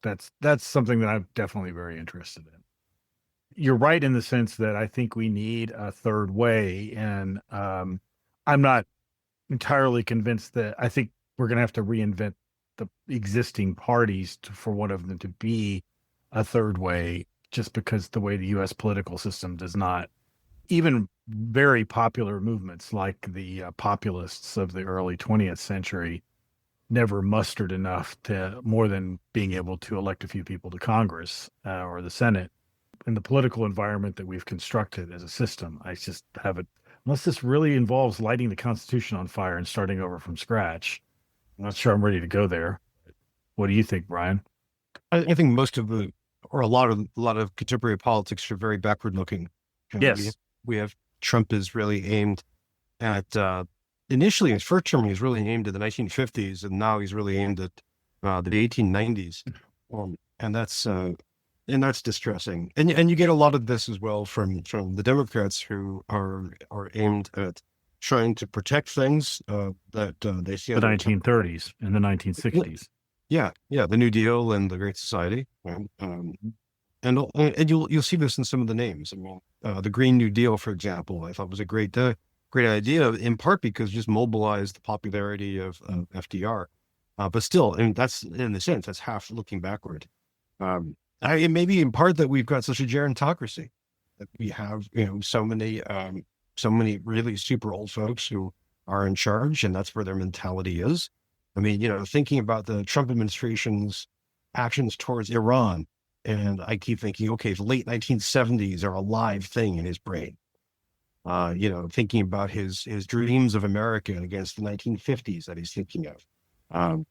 that's something that I'm definitely very interested in. You're right in the sense that I think we need a third way, and I'm not entirely convinced that. I think we're going to have to reinvent the existing parties for one of them to be a third way, just because the way the U.S. political system does not. Even very popular movements like the populists of the early 20th century never mustered enough to more than being able to elect a few people to Congress or the Senate. In the political environment that we've constructed as a system, I just haven't, unless this really involves lighting the Constitution on fire and starting over from scratch. I'm not sure I'm ready to go there. What do you think, Bryan? I think most of a lot of contemporary politics are very backward looking. Yes. We have Trump is really aimed at initially his first term he was really aimed at the 1950s, and now he's really aimed at the 1890s, and that's distressing. And you get a lot of this as well from the Democrats, who are aimed at trying to protect things that they see the 1930s and the 1960s. Yeah, the New Deal and the Great Society, and you'll see this in some of the names. I mean, the Green New Deal, for example, I thought was a great idea, in part because it just mobilized the popularity of FDR. But still, and that's in a sense that's half looking backward. It may be in part that we've got such a gerontocracy, that we have so many really super old folks who are in charge, and that's where their mentality is. I mean, thinking about the Trump administration's actions towards Iran, and I keep thinking, okay, the late 1970s are a live thing in his brain. Thinking about his dreams of America against the 1950s that he's thinking of. And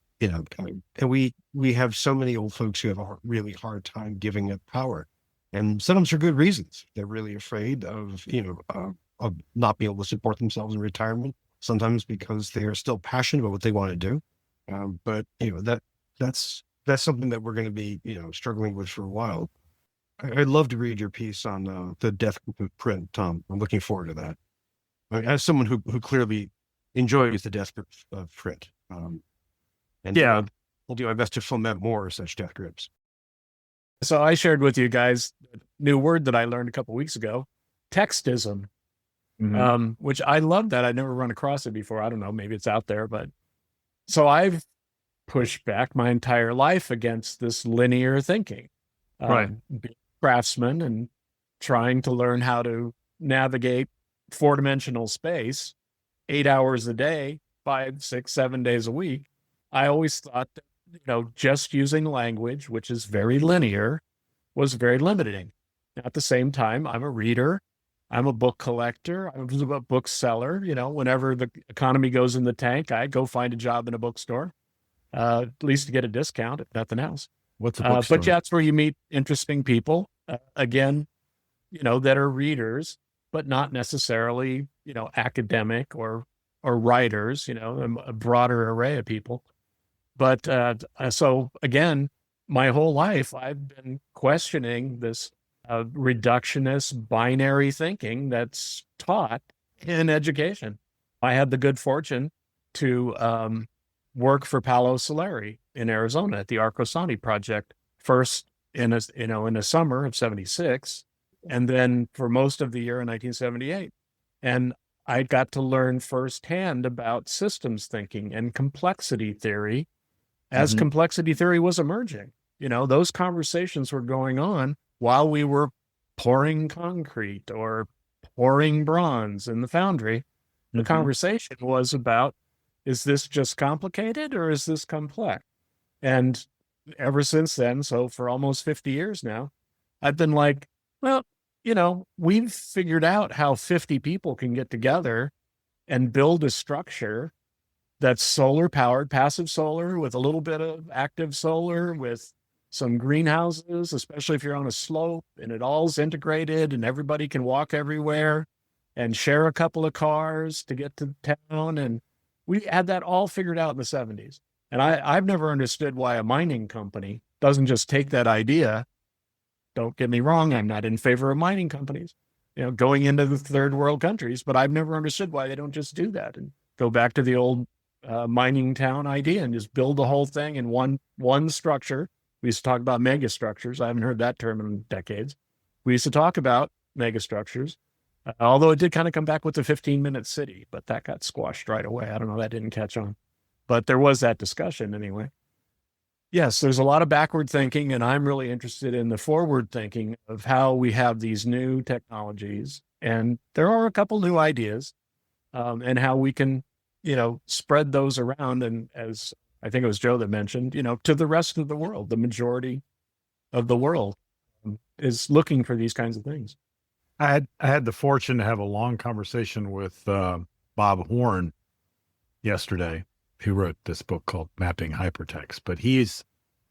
we have so many old folks who have a really hard time giving up power, and sometimes for good reasons. They're really afraid of of not being able to support themselves in retirement, sometimes because they are still passionate about what they want to do. But that's something that we're going to be, struggling with for a while. I'd love to read your piece on the death of print, Tom. I'm looking forward to that. As someone who clearly enjoys the death grip of print, and Yeah. I'll do my best to foment more such death grips. So I shared with you guys a new word that I learned a couple weeks ago, textism, which I love that. I'd never run across it before. I don't know, maybe it's out there, but so I've pushed back my entire life against this linear thinking. Right. Being a craftsman and trying to learn how to navigate 4-dimensional space 8 hours a day, 5, 6, 7 days a week. I always thought that, just using language, which is very linear, was very limiting. At the same time, I'm a reader. I'm a book collector. I'm a bookseller. Whenever the economy goes in the tank, I go find a job in a bookstore, at least to get a discount, if nothing else. What's a bookstore? But that's where you meet interesting people, again, that are readers, but not necessarily, academic or writers, a broader array of people. But so again, my whole life, I've been questioning this reductionist binary thinking that's taught in education. I had the good fortune to work for Palo Solari in Arizona at the Arcosani project, first in the summer of 76, and then for most of the year in 1978. And I got to learn firsthand about systems thinking and complexity theory as complexity theory was emerging. Those conversations were going on while we were pouring concrete or pouring bronze in the foundry. The conversation was about, is this just complicated or is this complex? And ever since then, so for almost 50 years now, I've been like, well, we've figured out how 50 people can get together and build a structure that's solar powered, passive solar with a little bit of active solar with some greenhouses, especially if you're on a slope and it all's integrated and everybody can walk everywhere and share a couple of cars to get to town. And we had that all figured out in the 70s. And I've never understood why a mining company doesn't just take that idea. Don't get me wrong, I'm not in favor of mining companies, going into the third world countries, but I've never understood why they don't just do that and go back to the old mining town idea and just build the whole thing in one structure. We used to talk about mega structures. I haven't heard that term in decades. We used to talk about mega structures, although it did kind of come back with the 15-minute city, but that got squashed right away. I don't know, that didn't catch on. But there was that discussion anyway. Yes, there's a lot of backward thinking, and I'm really interested in the forward thinking of how we have these new technologies. And there are a couple new ideas, and how we can, spread those around. And as I think it was Joe that mentioned, to the rest of the world, the majority of the world is looking for these kinds of things. I had the fortune to have a long conversation with Bob Horn yesterday, who wrote this book called Mapping Hypertext. But he's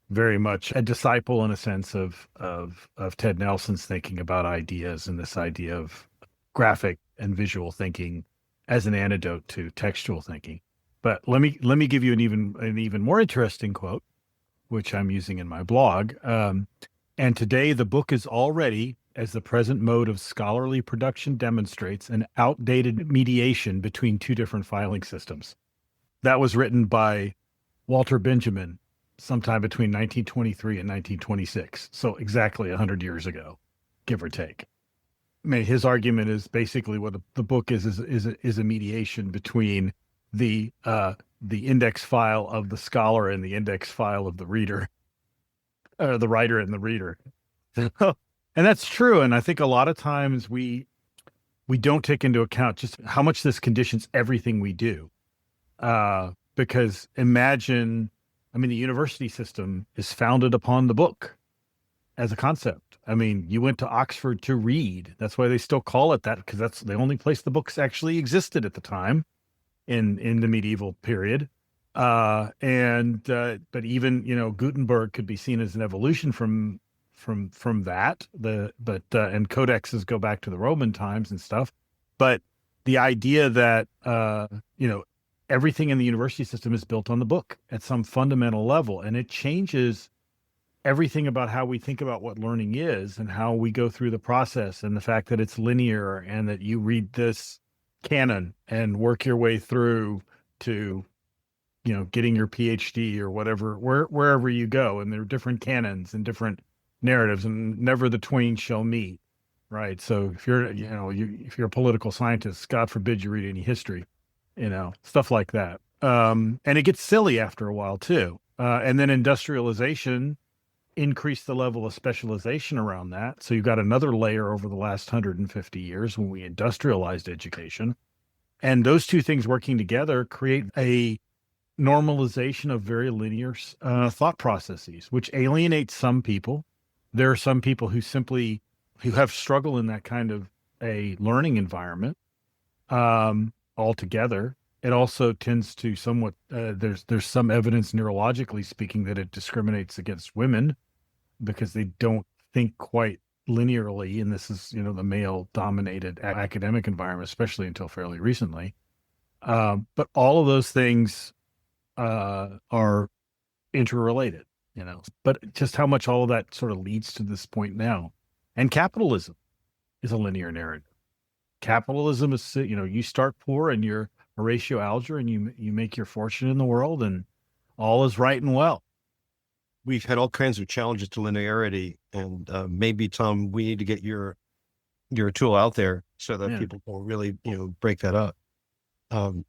very much a disciple in a sense of Ted Nelson's thinking about ideas and this idea of graphic and visual thinking as an antidote to textual thinking. But let me give you an even more interesting quote, which I'm using in my blog. And today the book is already, as the present mode of scholarly production demonstrates, an outdated mediation between two different filing systems. That was written by Walter Benjamin sometime between 1923 and 1926. So exactly 100 years ago, give or take. I mean, his argument is basically what the book is a mediation between the index file of the scholar and the index file of the reader, or the writer and the reader. And that's true. And I think a lot of times we don't take into account just how much this conditions everything we do. Because imagine, the university system is founded upon the book as a concept. You went to Oxford to read. That's why they still call it that, because that's the only place the books actually existed at the time in the medieval period. But even, Gutenberg could be seen as an evolution from that. And codexes go back to the Roman times and stuff. But the idea that, everything in the university system is built on the book at some fundamental level, and it changes everything about how we think about what learning is and how we go through the process, and the fact that it's linear and that you read this canon and work your way through to, getting your PhD or whatever, wherever you go. And there are different canons and different narratives, and never the twain shall meet. Right. So if you're, if you're a political scientist, God forbid you read any history, stuff like that. And it gets silly after a while too. And then industrialization increased the level of specialization around that. So you've got another layer over the last 150 years when we industrialized education. And those two things working together create a normalization of very linear thought processes, which alienates some people. There are some people who have struggle in that kind of a learning environment altogether. It also tends to somewhat, there's some evidence neurologically speaking that it discriminates against women because they don't think quite linearly. And this is, the male dominated academic environment, especially until fairly recently. But all of those things are interrelated, but just how much all of that sort of leads to this point now. And capitalism is a linear narrative. Capitalism is, you start poor and you're Horatio Alger and you make your fortune in the world and all is right and well. We've had all kinds of challenges to linearity, and maybe, Tom, we need to get your tool out there so that people will really, break that up. And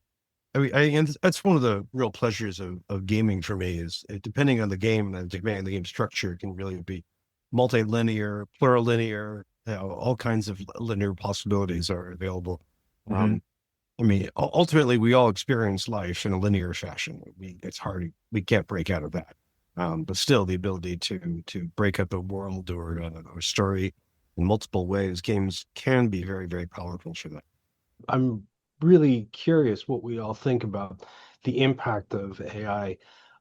that's one of the real pleasures of gaming for me is depending on the game and depending on the game structure, it can really be multilinear, plurilinear, all kinds of linear possibilities are available. Ultimately, we all experience life in a linear fashion. It's hard; we can't break out of that. But still, the ability to break up a world or a story in multiple ways, games can be very, very powerful for that. I'm really curious what we all think about the impact of AI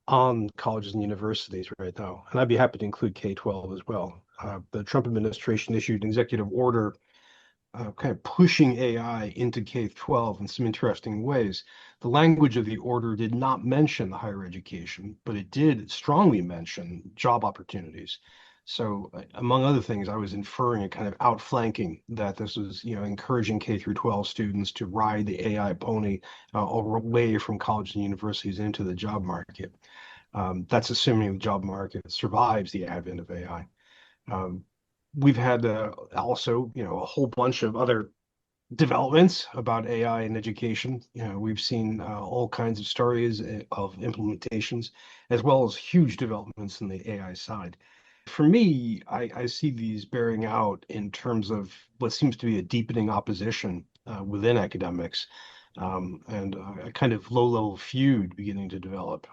on colleges and universities right now. And I'd be happy to include K-12 as well. The Trump administration issued an executive order kind of pushing AI into K-12 in some interesting ways. The language of the order did not mention the higher education, but it did strongly mention job opportunities. So among other things, I was inferring and kind of outflanking that this was, encouraging K through 12 students to ride the AI pony away from colleges and universities into the job market. That's assuming the job market survives the advent of AI. We've had also, a whole bunch of other developments about AI in education. We've seen all kinds of stories of implementations, as well as huge developments in the AI side. For me, I see these bearing out in terms of what seems to be a deepening opposition within academics, and a kind of low-level feud beginning to develop.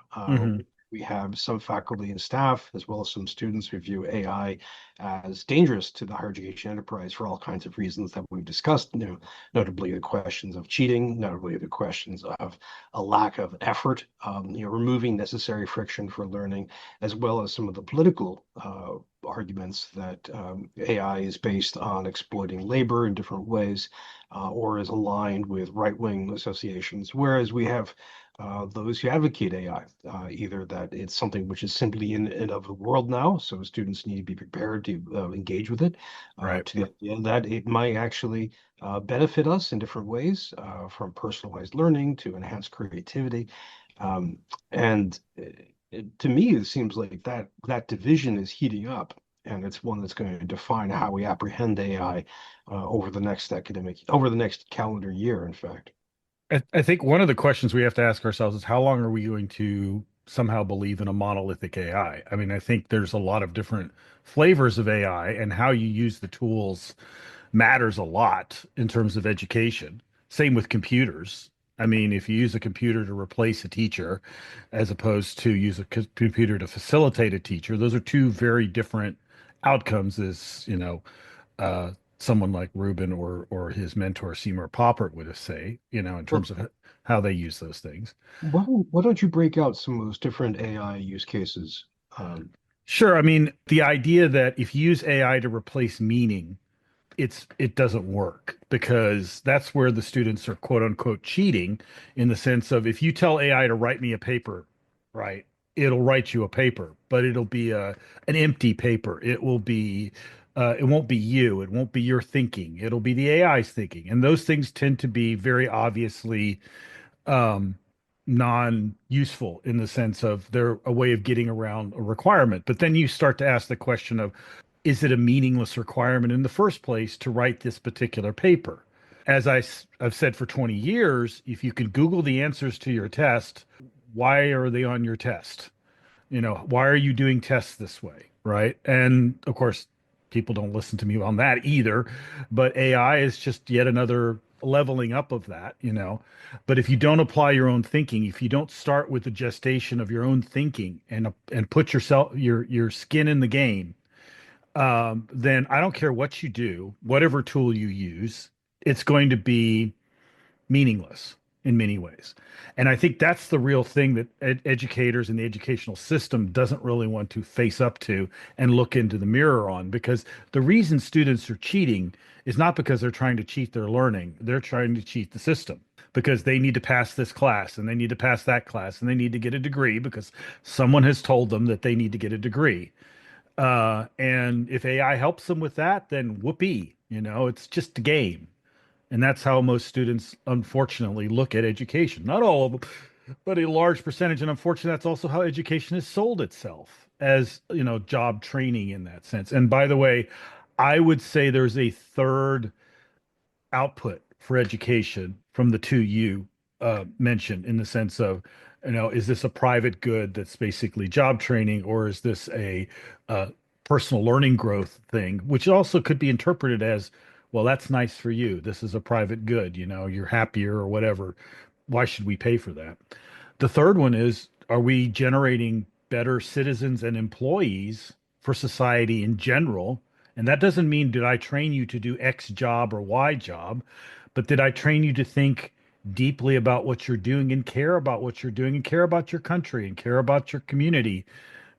We have some faculty and staff, as well as some students who view AI as dangerous to the higher education enterprise for all kinds of reasons that we've discussed, notably the questions of cheating, notably the questions of a lack of effort, removing necessary friction for learning, as well as some of the political arguments that AI is based on exploiting labor in different ways, or is aligned with right-wing associations, whereas we have those who advocate AI, either that it's something which is simply in and of the world now, so students need to be prepared to engage with it, to the idea that it might actually benefit us in different ways, from personalized learning to enhanced creativity. And to me, it seems like that division is heating up, and it's one that's going to define how we apprehend AI over the next calendar year, in fact. I think one of the questions we have to ask ourselves is how long are we going to somehow believe in a monolithic AI? I mean, I think there's a lot of different flavors of AI, and how you use the tools matters a lot in terms of education. Same with computers. I mean, if you use a computer to replace a teacher as opposed to use a computer to facilitate a teacher, those are two very different outcomes, as someone like Rubin or his mentor Seymour Popper would say, in terms of how they use those things. Why don't you break out some of those different AI use cases? Sure. I mean, the idea that if you use AI to replace meaning it doesn't work, because that's where the students are quote unquote cheating, in the sense of, if you tell AI to write me a paper, right, it'll write you a paper, but it'll be an empty paper. It won't be you. It won't be your thinking. It'll be the AI's thinking. And those things tend to be very obviously um, non-useful, in the sense of they're a way of getting around a requirement. But then you start to ask the question of, is it a meaningless requirement in the first place to write this particular paper? As I've said for 20 years, if you can Google the answers to your test, why are they on your test? Why are you doing tests this way? Right. And of course, people don't listen to me on that either. But AI is just yet another leveling up of that. But if you don't apply your own thinking, if you don't start with the gestation of your own thinking, and put your skin in the game, then I don't care what you do, whatever tool you use, it's going to be meaningless in many ways. And I think that's the real thing that educators and the educational system doesn't really want to face up to and look into the mirror on, because the reason students are cheating is not because they're trying to cheat their learning. They're trying to cheat the system, because they need to pass this class and they need to pass that class and they need to get a degree because someone has told them that they need to get a degree. And if AI helps them with that, then whoopee, it's just a game. And that's how most students, unfortunately, look at education. Not all of them, but a large percentage. And unfortunately, that's also how education has sold itself, as, job training in that sense. And by the way, I would say there's a third output for education from the two you mentioned, in the sense of, is this a private good that's basically job training, or is this a personal learning growth thing, which also could be interpreted as, well, that's nice for you. This is a private good, you're happier or whatever. Why should we pay for that? The third one is, are we generating better citizens and employees for society in general? And that doesn't mean, did I train you to do X job or Y job, but did I train you to think deeply about what you're doing and care about what you're doing and care about your country and care about your community,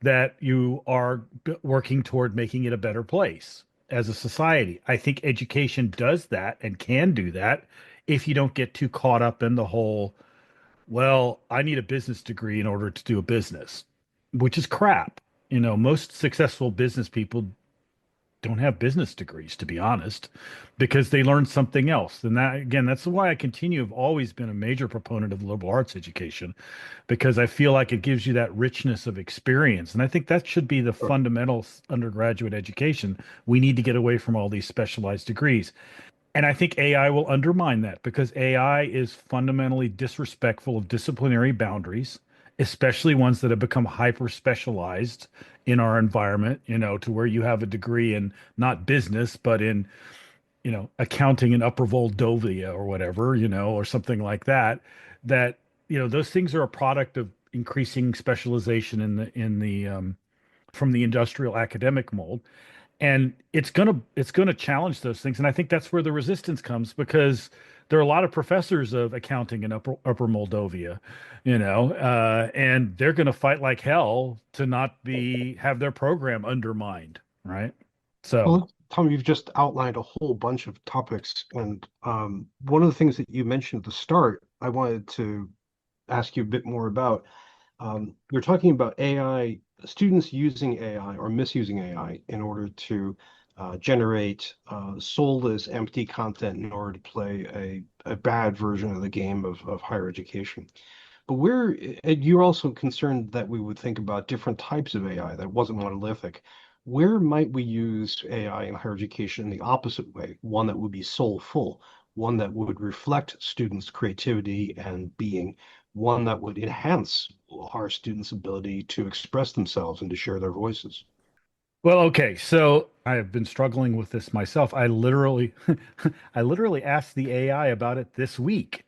that you are working toward making it a better place as a society? I think education does that and can do that, if you don't get too caught up in the whole, well, I need a business degree in order to do a business, which is crap. Most successful business people don't have business degrees, to be honest, because they learned something else. And that, again, that's why I continue, have always been a major proponent of liberal arts education, because I feel like it gives you that richness of experience. And I think that should be the fundamental undergraduate education. We need to get away from all these specialized degrees. And I think AI will undermine that, because AI is fundamentally disrespectful of disciplinary boundaries, especially ones that have become hyper specialized in our environment, to where you have a degree in not business, but in, accounting and upper Moldova or whatever, or something like that, those things are a product of increasing specialization in the from the industrial academic mold. And it's gonna challenge those things. And I think that's where the resistance comes, because there are a lot of professors of accounting in upper Moldova, and they're gonna fight like hell to not have their program undermined, right? So, Well, Tom, you've just outlined a whole bunch of topics, and one of the things that you mentioned at the start, I wanted to ask you a bit more about. You're talking about AI, students using AI or misusing AI in order to generate soulless, empty content in order to play a bad version of the game of higher education. But you're also concerned that we would think about different types of AI that wasn't monolithic. Where might we use AI in higher education in the opposite way? One that would be soulful, one that would reflect students' creativity and being, one that would enhance our students' ability to express themselves and to share their voices. well, okay. So I have been struggling with this myself. I literally asked the AI about it this week,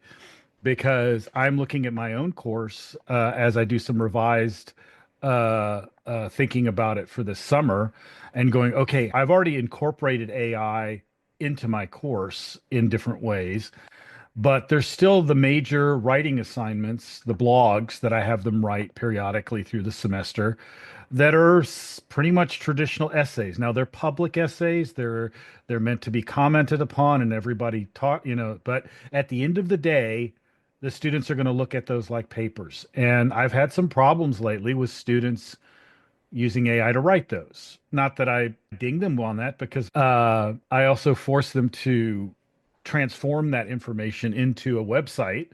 because I'm looking at my own course as I do some revised thinking about it for this summer, and going, okay, I've already incorporated AI into my course in different ways, But there's still the major writing assignments, the blogs that I have them write periodically through the semester that are pretty much traditional essays. Now they're public essays. They're meant to be commented upon and everybody taught, but at the end of the day, the students are going to look at those like papers. And I've had some problems lately with students using AI to write those. Not that I ding them on that because I also force them to transform that information into a website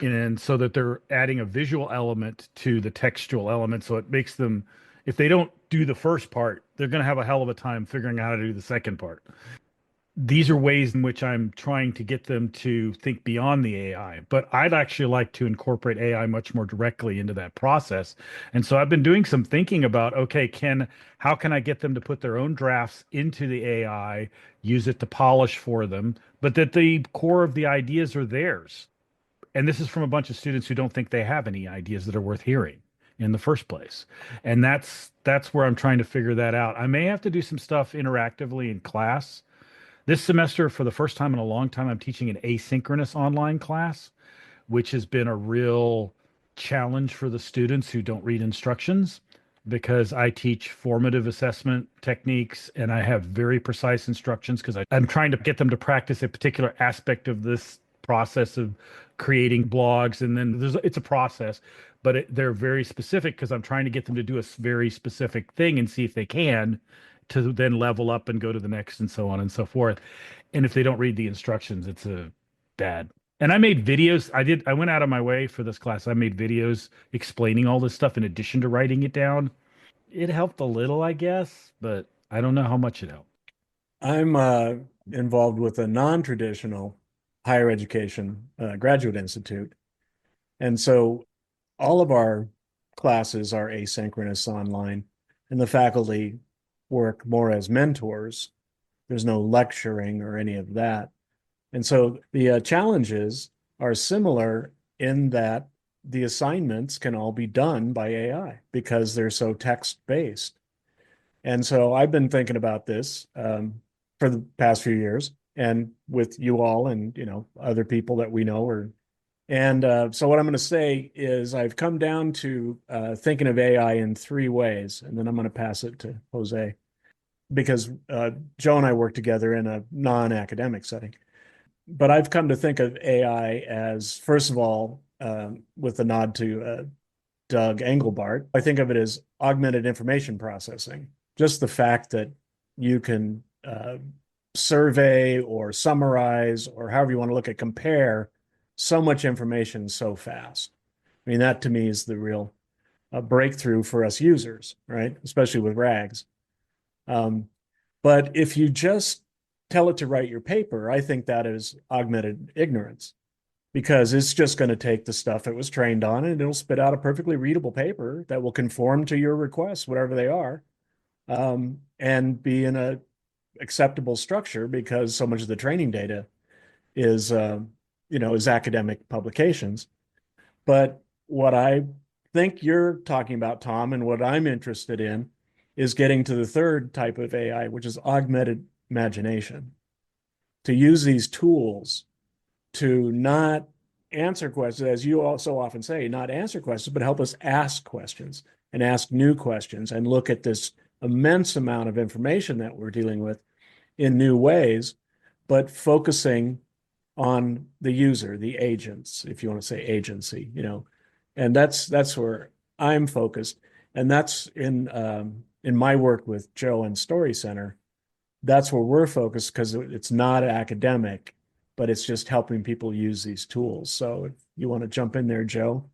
and so that they're adding a visual element to the textual element. So it makes them, if they don't do the first part, they're going to have a hell of a time figuring out how to do the second part. These are ways in which I'm trying to get them to think beyond the AI, but I'd actually like to incorporate AI much more directly into that process. And so I've been doing some thinking about, okay, how can I get them to put their own drafts into the AI, use it to polish for them, but that the core of the ideas are theirs. And this is from a bunch of students who don't think they have any ideas that are worth hearing in the first place. And that's where I'm trying to figure that out. I may have to do some stuff interactively in class. This semester, for the first time in a long time, I'm teaching an asynchronous online class, which has been a real challenge for the students who don't read instructions because I teach formative assessment techniques and I have very precise instructions because I'm trying to get them to practice a particular aspect of this process of creating blogs. And then it's a process, but they're very specific because I'm trying to get them to do a very specific thing and see if they can to then level up and go to the next and so on and so forth. And if they don't read the instructions, it's a bad. And I made videos. I went out of my way for this class. I made videos explaining all this stuff in addition to writing it down. It helped a little, I guess, but I don't know how much it helped. I'm involved with a non-traditional higher education graduate institute. And so all of our classes are asynchronous online, and the faculty work more as mentors. There's no lecturing or any of that. And so the challenges are similar in that the assignments can all be done by AI because they're so text-based. And so I've been thinking about this for the past few years, and with you all and other people that we know. So what I'm going to say is I've come down to thinking of AI in three ways, and then I'm going to pass it to Jose because Joe and I work together in a non-academic setting. But I've come to think of AI as, first of all, with a nod to Doug Engelbart, I think of it as augmented information processing. Just the fact that you can survey or summarize or however you want to look at compare so much information so fast. I mean, that to me is the real breakthrough for us users, right? Especially with RAGs. But if you just tell it to write your paper, I think that is augmented ignorance because it's just going to take the stuff it was trained on and it'll spit out a perfectly readable paper that will conform to your requests, whatever they are, and be in a acceptable structure because so much of the training data is, is academic publications. But what I think you're talking about, Tom, and what I'm interested in is getting to the third type of AI, which is augmented imagination. To use these tools to not answer questions, as you also often say, not answer questions, but help us ask questions and ask new questions and look at this immense amount of information that we're dealing with in new ways, but focusing on the user, the agents, if you want to say agency, and that's where I'm focused. And that's in my work with Joe and Story Center. That's where we're focused because it's not academic, but it's just helping people use these tools. So if you want to jump in there, Joe.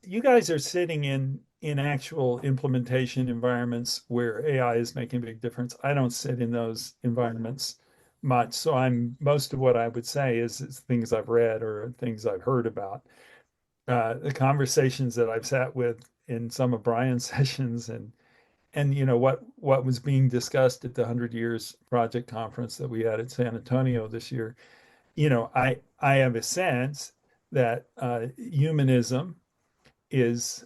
You guys are sitting in actual implementation environments where AI is making a big difference. I don't sit in those environments much, so most of what I would say is things I've read or things I've heard about. The conversations that I've sat with in some of Bryan's sessions and what was being discussed at the 100 Years Project conference that we had at San Antonio this year. I have a sense that humanism is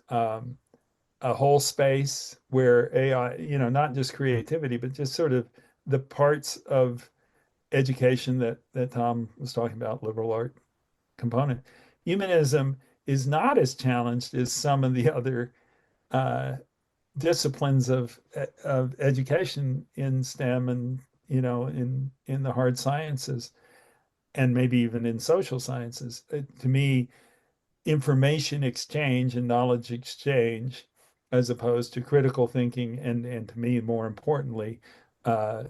a whole space where AI, not just creativity, but just sort of the parts of education that Tom was talking about, liberal art component. Humanism is not as challenged as some of the other uh, disciplines of education in STEM and in the hard sciences and maybe even in social sciences. To me, information exchange and knowledge exchange, as opposed to critical thinking and to me, more importantly, uh,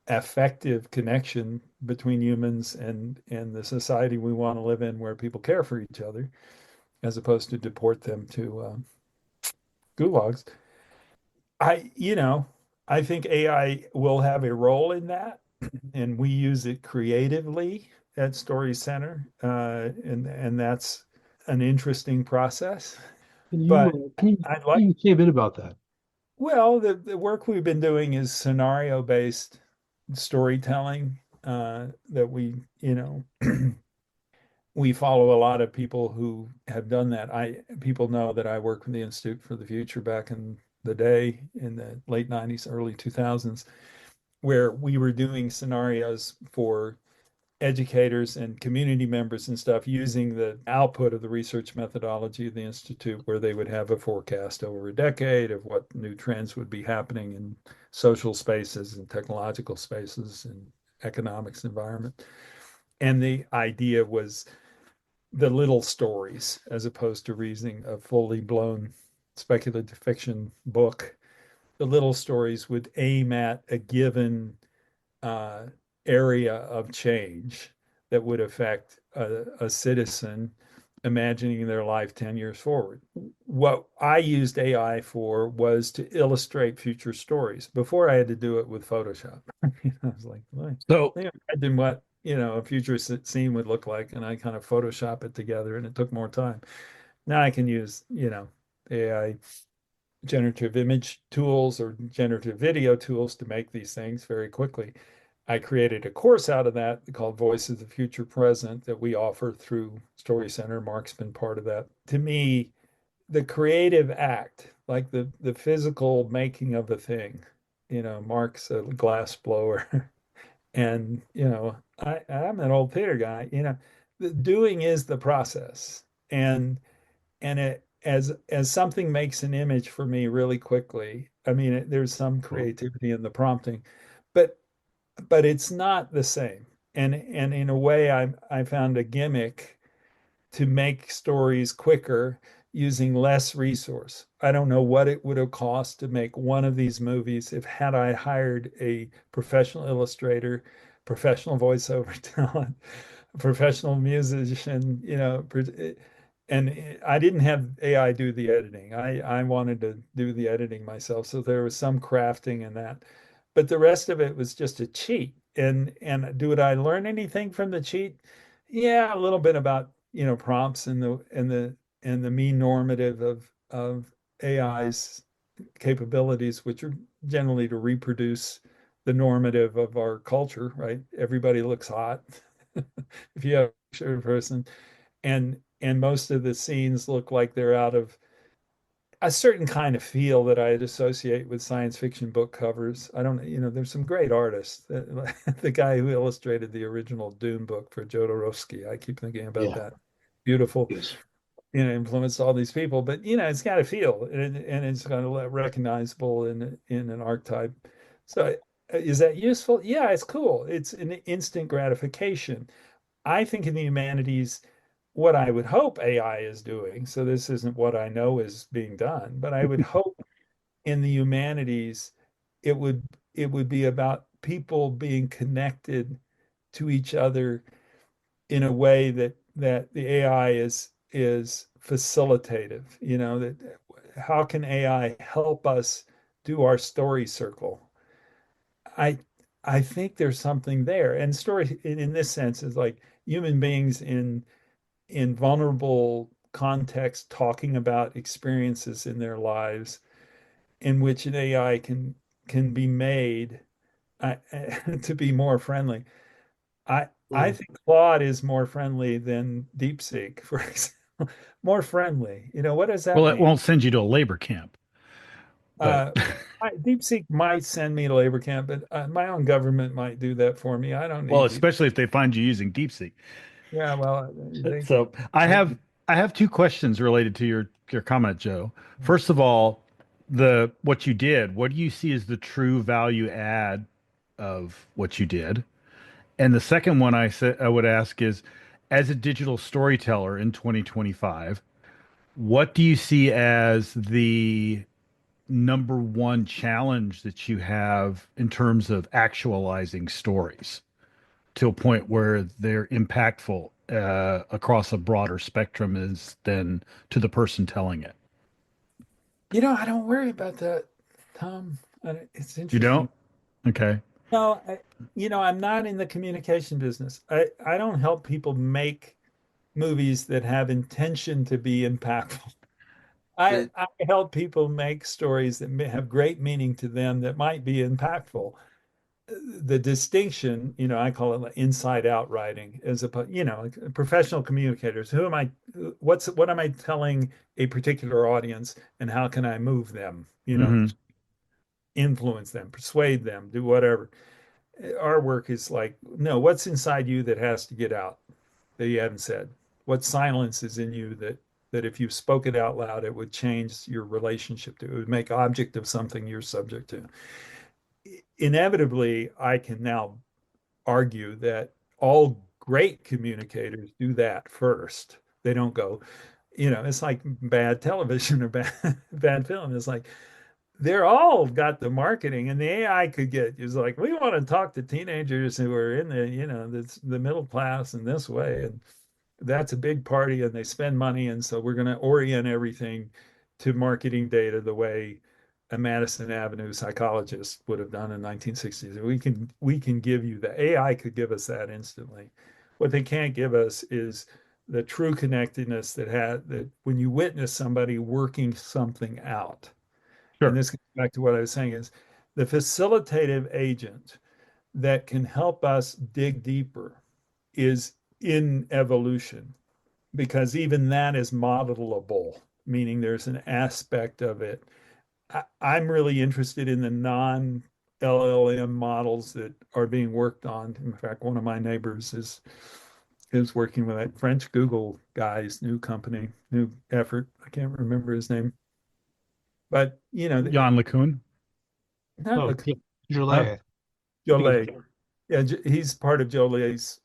affective connection between humans and the society we want to live in, where people care for each other, as opposed to deport them to gulags. I think AI will have a role in that, and we use it creatively at Story Center, and that's an interesting process. Can But you can you, I'd can like, you say a bit about that? well, the work we've been doing is scenario-based storytelling, that we follow a lot of people who have done that. People know that I worked with the Institute for the Future back in the day in the late 90s, early 2000s, where we were doing scenarios for educators and community members and stuff using the output of the research methodology of the Institute, where they would have a forecast over a decade of what new trends would be happening in social spaces and technological spaces and economics environment. And the idea was the little stories, as opposed to reading a fully blown speculative fiction book. The little stories would aim at a given uh, area of change that would affect a citizen imagining their life 10 years forward. What I used AI for was to illustrate future stories. Before, I had to do it with Photoshop. I was like, well, So, I imagine what a future scene would look like, and I kind of Photoshop it together, and it took more time. Now I can use AI generative image tools or generative video tools to make these things very quickly. I created a course out of that called Voice of the Future Present that we offer through Story Center. Mark's been part of that. To me, the creative act, like the physical making of a thing, Mark's a glass blower. And I'm an old theater guy. The doing is the process. And it as something makes an image for me really quickly. I mean, there's some creativity in the prompting, but it's not the same. And in a way, I found a gimmick to make stories quicker using less resource. I don't know what it would have cost to make one of these movies if had I hired a professional illustrator, professional voiceover talent, professional musician, and I didn't have AI do the editing. I wanted to do the editing myself, so there was some crafting in that. But the rest of it was just a cheat. And did I learn anything from the cheat? Yeah, a little bit about, prompts and the mean normative of AI's capabilities, which are generally to reproduce the normative of our culture, right? Everybody looks hot if you have a picture person, and most of the scenes look like they're out of a certain kind of feel that I'd associate with science fiction book covers. I don't, there's some great artists. The guy who illustrated the original Dune book for Jodorowsky, I keep thinking about Yeah. that. Beautiful, Yes. influenced all these people, but it's got a feel, and it's kind of recognizable in an archetype. So is that useful? Yeah, it's cool. It's an instant gratification. I think in the humanities, what I would hope AI is doing, so this isn't what I know is being done, but I would hope in the humanities, it would it would be about people being connected to each other in a way that the AI is facilitative. That how can AI help us do our story circle? I I think there's something there. And story in this sense is like human beings in vulnerable context talking about experiences in their lives in which an AI can be made uh, to be more friendly. I Mm. think Claude is more friendly than DeepSeek, for example. More friendly. What does that well, it mean? won't send you to a labor camp. But Uh, DeepSeek might send me to labor camp, but my own government might do that for me. I don't well, need deep. especially if they find you using DeepSeek. Yeah, well, they could. So I have two questions related to your comment, Joe. First of all, the what you did, what do you see as the true value add of what you did? And the second one I would ask is, as a digital storyteller in 2025, what do you see as the number one challenge that you have in terms of actualizing stories to a point where they're impactful across a broader spectrum is than to the person telling it? I don't worry about that, Tom. It's You interesting. don't? Okay. No, I'm not in the communication business. I don't help people make movies that have intention to be impactful. I help people make stories that have great meaning to them that might be impactful. The distinction, I call it like inside out writing, as a, like professional communicators. What am I telling a particular audience and how can I move them, Hmm. influence them, persuade them, do whatever. Our work is like, no, what's inside you that has to get out that you haven't said? What silence is in you that if you spoke it out loud, it would change your relationship to it, would make object of something you're subject to. Inevitably, I can now argue that all great communicators do that first. They don't go, it's like bad television or bad film. It's like they're all got the marketing and the AI could get is like, we want to talk to teenagers who are in the middle class in this way. And that's a big party and they spend money. And so we're going to orient everything to marketing data the way a Madison Avenue psychologist would have done in 1960s. We can give you the AI could give us that instantly. What they can't give us is the true connectedness that when you witness somebody working something out. And Sure. this gets back to what I was saying is the facilitative agent that can help us dig deeper is in evolution because even that is modelable, meaning there's an aspect of it. I'm really interested in the non LLM models that are being worked on. In fact, one of my neighbors is working with that French Google guy's new company, new effort. I can't remember his name, but Jan LeCun. not Oh, look Huh? July. I think Jolie. it's Yeah, he's part of Jolie's,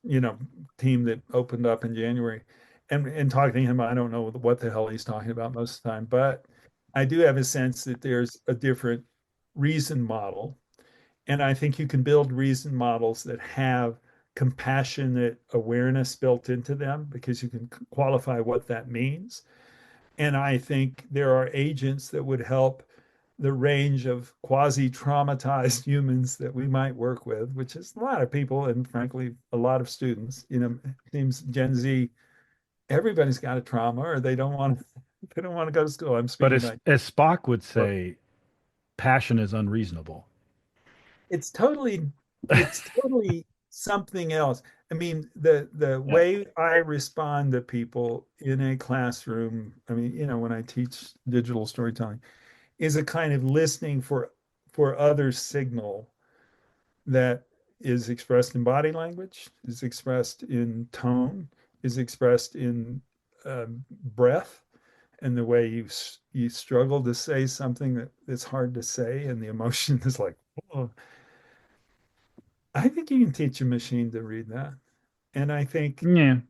team that opened up in January. And talking to him, I don't know what the hell he's talking about most of the time, but I do have a sense that there's a different reason model. And I think you can build reason models that have compassionate awareness built into them because you can qualify what that means. And I think there are agents that would help the range of quasi-traumatized humans that we might work with, which is a lot of people and frankly, a lot of students. It seems Gen Z, everybody's got a trauma or they don't want to go to school. I'm But speaking about as Spock would say, passion is unreasonable. it's totally it's totally something else. I mean, the Yeah. way I respond to people in a classroom, I mean, when I teach digital storytelling, is a kind of listening for other signal that is expressed in body language, is expressed in tone, is expressed in breath, and the way you struggle to say something that's hard to say, and the emotion is like, oh, I think you can teach a machine to read that, and I think Yeah,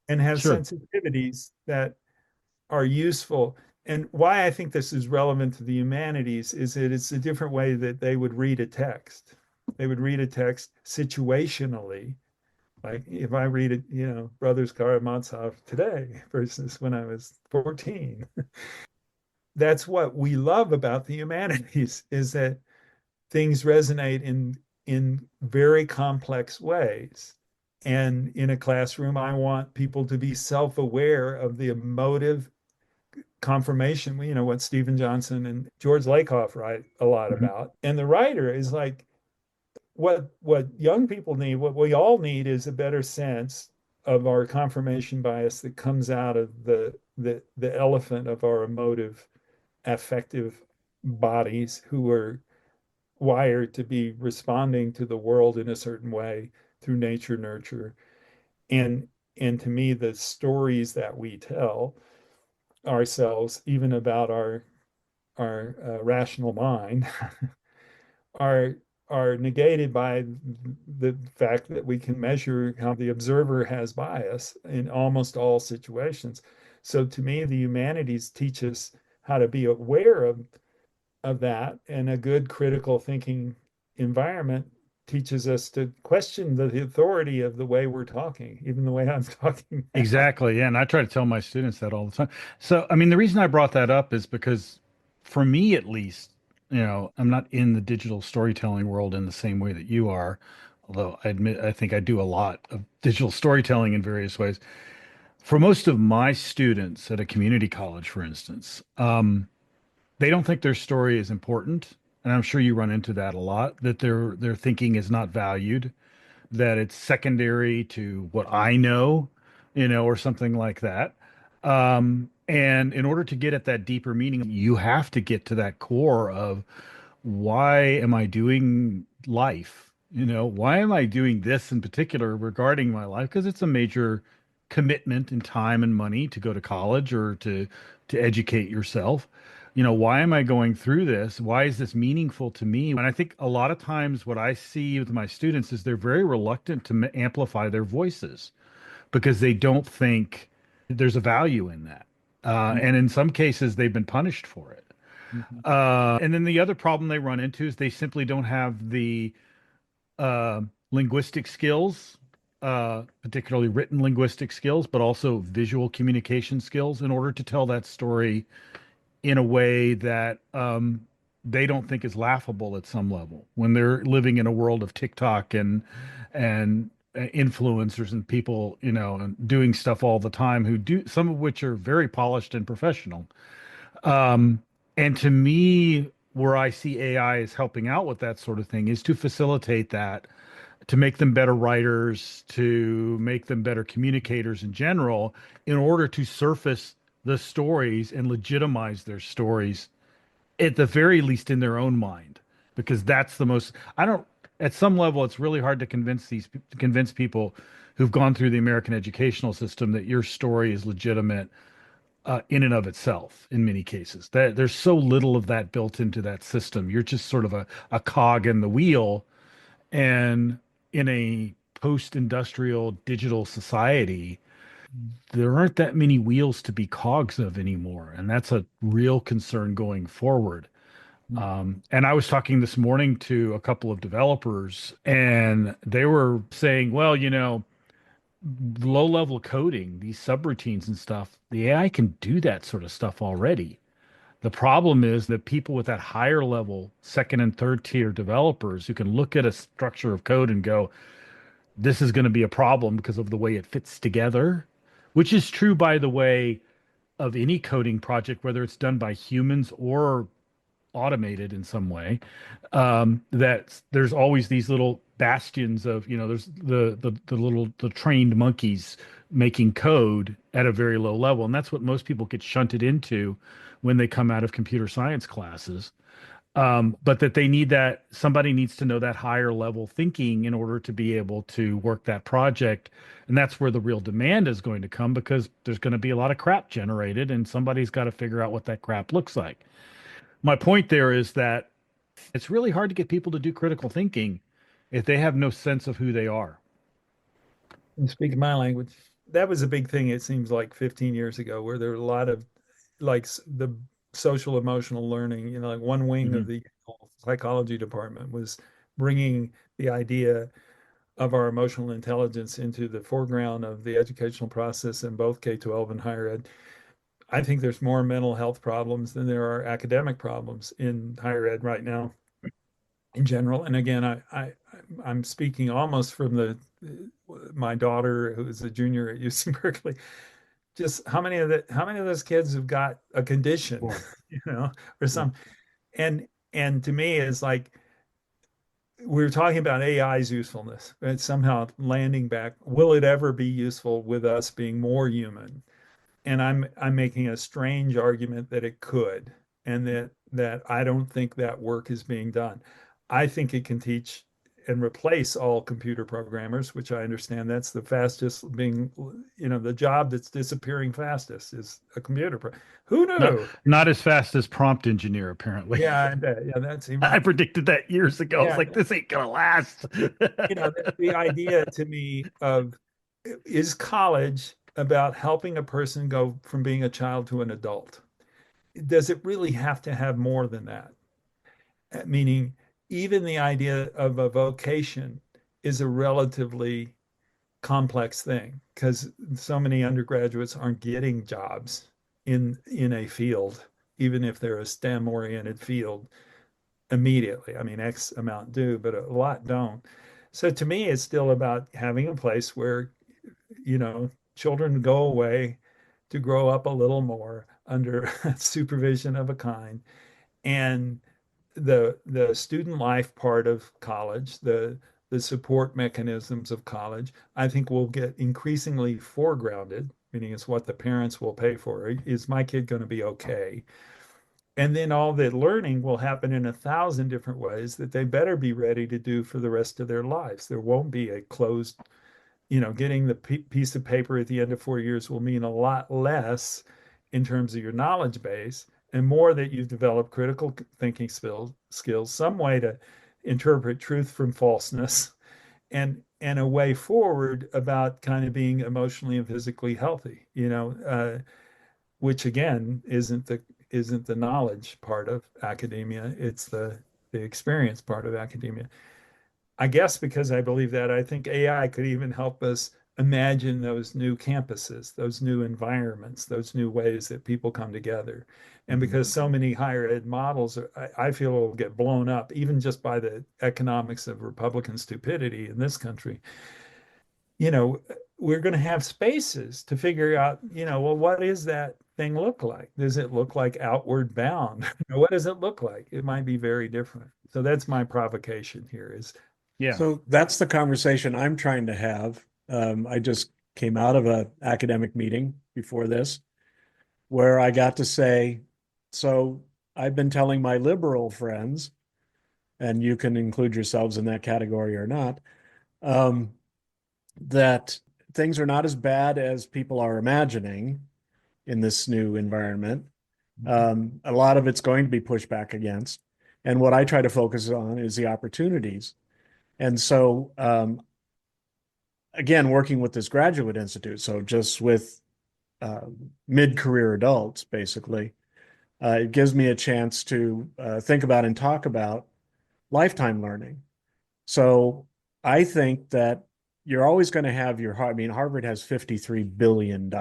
and have sure. sensitivities that are useful. And why I think this is relevant to the humanities is that it's a different way that they would read a text. They would read a text situationally. Like if I read it, Brothers Karamazov today versus when I was 14. That's what we love about the humanities is that things resonate in very complex ways. And in a classroom, I want people to be self-aware of the emotive confirmation, what Stephen Johnson and George Lakoff write a lot Mhm. about. And the writer is like, what young people need, what we all need is a better sense of our confirmation bias that comes out of the elephant of our emotive, affective bodies who are wired to be responding to the world in a certain way through nature nurture. And and to me, the stories that we tell ourselves, even about our rational mind, are are negated by the fact that we can measure how the observer has bias in almost all situations. So to me, the humanities teach us how to be aware of that, and a good critical thinking environment teaches us to question the authority of the way we're talking, even the way I'm talking now. Exactly. Yeah. And I try to tell my students that all the time. So, I mean, the reason I brought that up is because for me, at least, I'm not in the digital storytelling world in the same way that you are, although I admit, I think I do a lot of digital storytelling in various ways. For most of my students at a community college, for instance, they don't think their story is important. And I'm sure you run into that a lot, that their thinking is not valued, that it's secondary to what I know, or something like that. And in order to get at that deeper meaning, you have to get to that core of why am I doing life? Why am I doing this in particular regarding my life? Because it's a major commitment in time and money to go to college or to educate yourself. Why am I going through this? Why is this meaningful to me? And I think a lot of times what I see with my students is they're very reluctant to amplify their voices because they don't think there's a value in that. And in some cases, they've been punished for it. Mhm. And then the other problem they run into is they simply don't have the linguistic skills, particularly written linguistic skills, but also visual communication skills in order to tell that story in a way that they don't think is laughable at some level when they're living in a world of TikTok and influencers and people, and doing stuff all the time who do some of which are very polished and professional. Um, and to me, where I see AI is helping out with that sort of thing is to facilitate that, to make them better writers, to make them better communicators in general, in order to surface the stories and legitimize their stories, at the very least in their own mind, because that's the most, I don't, at some level, it's really hard to convince people who've gone through the American educational system that your story is legitimate in and of itself in many cases. That there's so little of that built into that system. You're just sort of a cog in the wheel. And in a post-industrial digital society, there aren't that many wheels to be cogs of anymore. And that's a real concern going forward. And I was talking this morning to a couple of developers, and they were saying, well, low level coding, these subroutines and stuff, the AI can do that sort of stuff already. The problem is that people with that higher level, second and third tier developers who can look at a structure of code and go, this is going to be a problem because of the way it fits together, which is true, by the way, of any coding project, whether it's done by humans or automated in some way. That there's always these little bastions of, there's the trained monkeys making code at a very low level, and that's what most people get shunted into when they come out of computer science classes. But that they need that somebody needs to know that higher level thinking in order to be able to work that project. And that's where the real demand is going to come because there's going to be a lot of crap generated and somebody's got to figure out what that crap looks like. My point there is that it's really hard to get people to do critical thinking if they have no sense of who they are. And speaking my language, that was a big thing, it seems like 15 years ago, where there were a lot of like the social emotional learning, like one wing of Mhm. the psychology department was bringing the idea of our emotional intelligence into the foreground of the educational process in both K-12 and higher ed. I think there's more mental health problems than there are academic problems in higher ed right now in general. And again, I'm speaking almost from the my daughter who is a junior at UC Berkeley. Just how many of those kids have got a condition, Yeah. or Yeah. some, and to me it's like we were talking about AI's usefulness, and somehow landing back, will it ever be useful with us being more human? And I'm making a strange argument that it could. and that I don't think that work is being done. I think it can teach and replace all computer programmers, which I understand that's the fastest being, the job that's disappearing fastest is a computer. Who Not knew? not as fast as prompt engineer, apparently. Yeah, I bet. Yeah, that's I predicted that years ago. I was yeah, like, this ain't gonna last. the idea to me of is college about helping a person go from being a child to an adult? Does it really have to have more than that? Meaning, even the idea of a vocation is a relatively complex thing because so many undergraduates aren't getting jobs in a field, even if they're a STEM oriented field immediately. I mean, X amount do, but a lot don't. So to me, it's still about having a place where, children go away to grow up a little more under supervision of a kind. And the student life part of college, the support mechanisms of college, I think will get increasingly foregrounded, meaning it's what the parents will pay for. Is my kid going to be okay? And then all the learning will happen in 1,000 different ways that they better be ready to do for the rest of their lives. There won't be a closed, getting the piece of paper at the end of 4 years will mean a lot less in terms of your knowledge base and more that you've developed critical thinking skills, some way to interpret truth from falseness, and a way forward about kind of being emotionally and physically healthy, which again isn't the knowledge part of academia. It's the experience part of academia. I guess because I believe that, I think AI could even help us imagine those new campuses, those new environments, those new ways that people come together. And because so many higher ed models, I feel will get blown up, even just by the economics of Republican stupidity in this country. You know, we're going to have spaces to figure out, well, what does that thing look like? Does it look like outward bound? What does it look like? It might be very different. So that's my provocation here is Yeah. So that's the conversation I'm trying to have. I just came out of an academic meeting before this where I got to say, so I've been telling my liberal friends, and you can include yourselves in that category or not, that things are not as bad as people are imagining in this new environment. A lot of it's going to be pushed back against. And what I try to focus on is the opportunities. And so, again, working with this graduate institute, so just with mid-career adults, basically, it gives me a chance to think about and talk about lifetime learning. So I think that you're always going to have Harvard has $53 billion.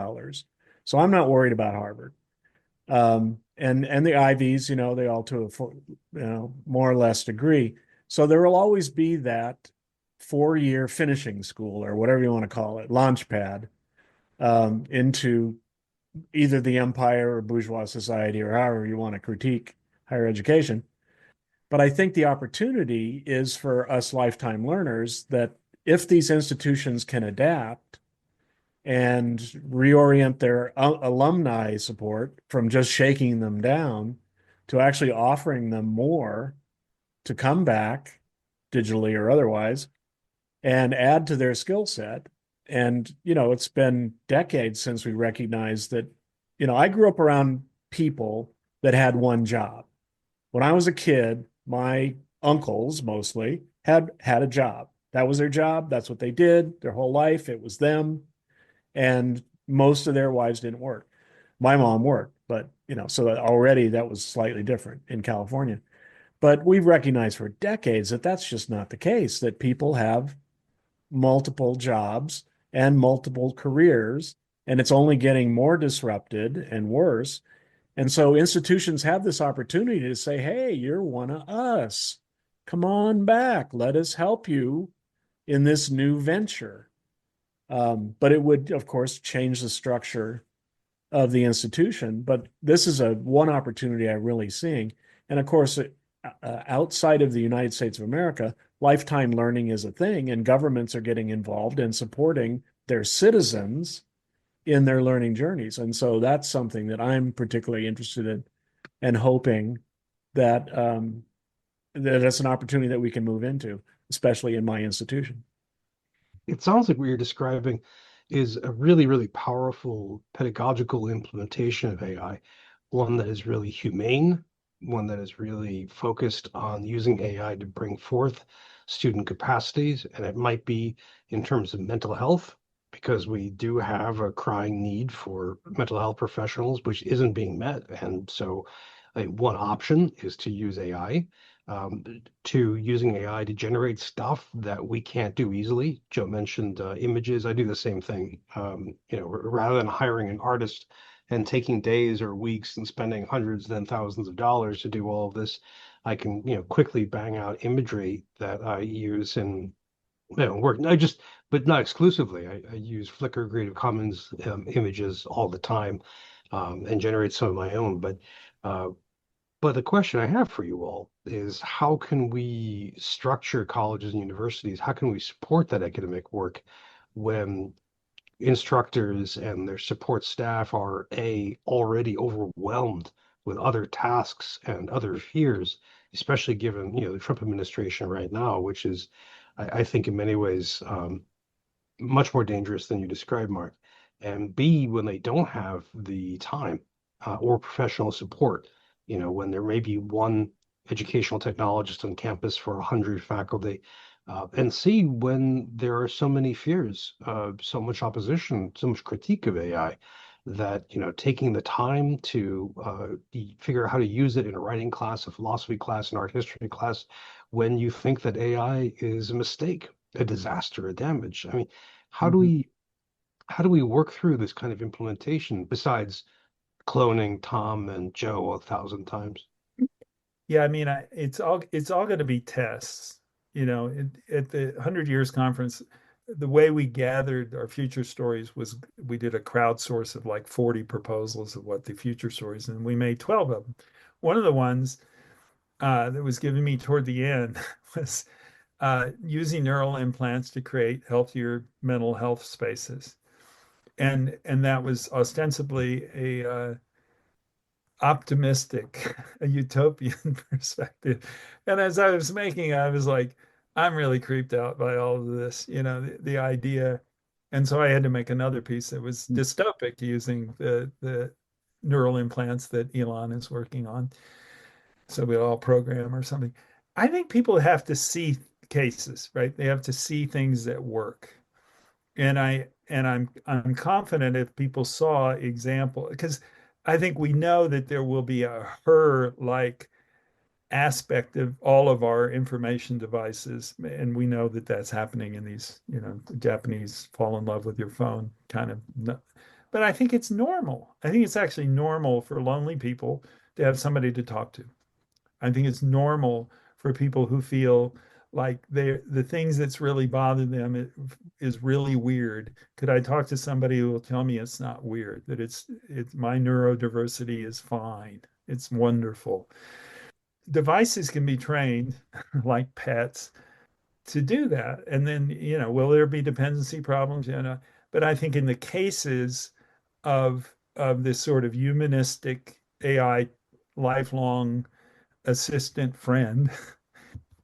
So I'm not worried about Harvard. And the Ivies, they all to a more or less degree. So there will always be that 4-year finishing school or whatever you want to call it, launch pad into either the empire or bourgeois society or however you want to critique higher education. But I think the opportunity is for us lifetime learners that if these institutions can adapt and reorient their alumni support from just shaking them down to actually offering them more to come back digitally or otherwise and add to their skill set. And, it's been decades since we recognized that, I grew up around people that had one job. When I was a kid, my uncles mostly had a job. That was their job. That's what they did their whole life. It was them. And most of their wives didn't work. My mom worked, but, so already that was slightly different in California. But we've recognized for decades that that's just not the case, that people have multiple jobs and multiple careers, and it's only getting more disrupted and worse. And so institutions have this opportunity to say, hey, you're one of us. Come on back. Let us help you in this new venture. But it would, of course, change the structure of the institution. But this is one opportunity I'm really seeing. And of course, outside of the United States of America, lifetime learning is a thing, and governments are getting involved in supporting their citizens in their learning journeys. And so that's something that I'm particularly interested in and hoping that that it's an opportunity that we can move into, especially in my institution. It sounds like what you're describing is a really, really powerful pedagogical implementation of AI, one that is really humane, one that is really focused on using AI to bring forth student capacities. And it might be in terms of mental health, because we do have a crying need for mental health professionals, which isn't being met. And so, one option is to use AI, um, to using AI to generate stuff that we can't do easily. Joe mentioned images. I do the same thing. Rather than hiring an artist and taking days or weeks and spending hundreds then thousands of dollars to do all of this, I can, quickly bang out imagery that I use in work. But not exclusively. I use Flickr Creative Commons images all the time, and generate some of my own. Uh, but the question I have for you all is, how can we structure colleges and universities? How can we support that academic work when instructors and their support staff are already overwhelmed with other tasks and other fears, especially given, the Trump administration right now, which is, I think in many ways, much more dangerous than you described, Mark. And B, when they don't have the time or professional support, when there may be one educational technologist on campus for 100 faculty, and C, when there are so many fears, so much opposition, so much critique of AI, that taking the time to figure out how to use it in a writing class, a philosophy class, an art history class, when you think that AI is a mistake, a disaster, a damage. I mean, how do Mhm. we how do we work through this kind of implementation besides cloning Tom and Joe 1,000 times? Yeah, I mean, it's all going to be tests. At the 100 Years Conference, the way we gathered our future stories was we did a crowdsource of like 40 proposals of what the future stories, and we made 12 of them. One of the ones that was given me toward the end was using neural implants to create healthier mental health spaces, and that was ostensibly a optimistic, a utopian perspective. And as I was making, I was like, I'm really creeped out by all of this, the idea. And so I had to make another piece that was dystopic using the neural implants that Elon is working on. So we all program or something. I think people have to see cases, right? They have to see things that work. And I'm confident if people saw example, because I think we know that there will be a her like aspect of all of our information devices, and we know that that's happening in these, the Japanese fall in love with your phone kind of. But I think it's normal. I think it's actually normal for lonely people to have somebody to talk to. I think it's normal for people who feel like the things that's really bothered them is really weird. Could I talk to somebody who will tell me it's not weird, that it's my neurodiversity is fine. It's wonderful. Devices can be trained like pets to do that. And then, will there be dependency problems? But I think in the cases of this sort of humanistic AI lifelong assistant friend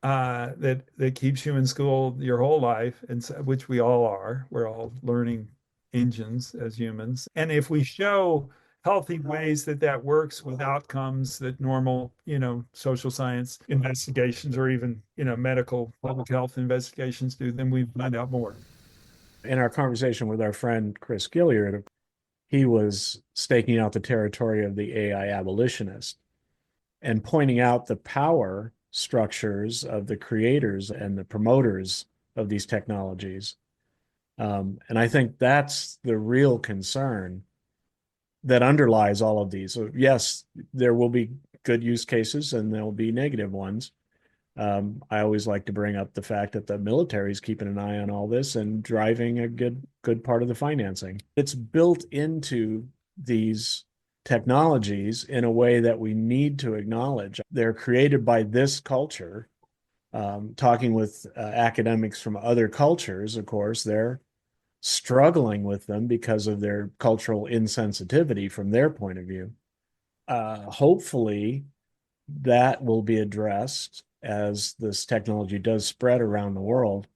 that keeps you in school your whole life, and so, which we all are. We're all learning engines as humans. And if we show healthy ways that that works with outcomes that normal, social science investigations or even, medical public health investigations do, then we find out more. In our conversation with our friend Chris Gilliard, he was staking out the territory of the AI abolitionist and pointing out the power structures of the creators and the promoters of these technologies. And I think that's the real concern that underlies all of these. So yes, there will be good use cases and there will be negative ones. I always like to bring up the fact that the military is keeping an eye on all this and driving a good part of the financing. It's built into these technologies in a way that we need to acknowledge. They're created by this culture. Talking with academics from other cultures, of course, they're struggling with them because of their cultural insensitivity from their point of view. hopefully that will be addressed as this technology does spread around the world.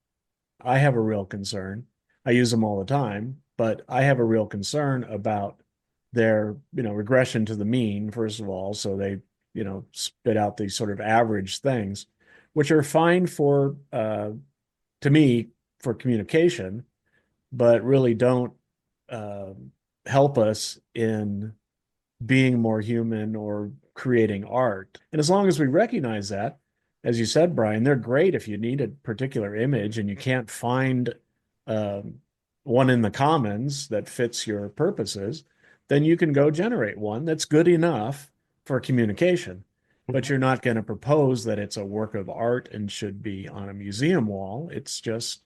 I have a real concern. I use them all the time, but I have a real concern about their, regression to the mean, first of all. So they, spit out these sort of average things, which are fine for, to me, for communication, but really don't uh, help us in being more human or creating art. And as long as we recognize that, as you said, Bryan, they're great if you need a particular image and you can't find um, one in the commons that fits your purposes, then you can go generate one that's good enough for communication. But you're not going to propose that it's a work of art and should be on a museum wall. It's just,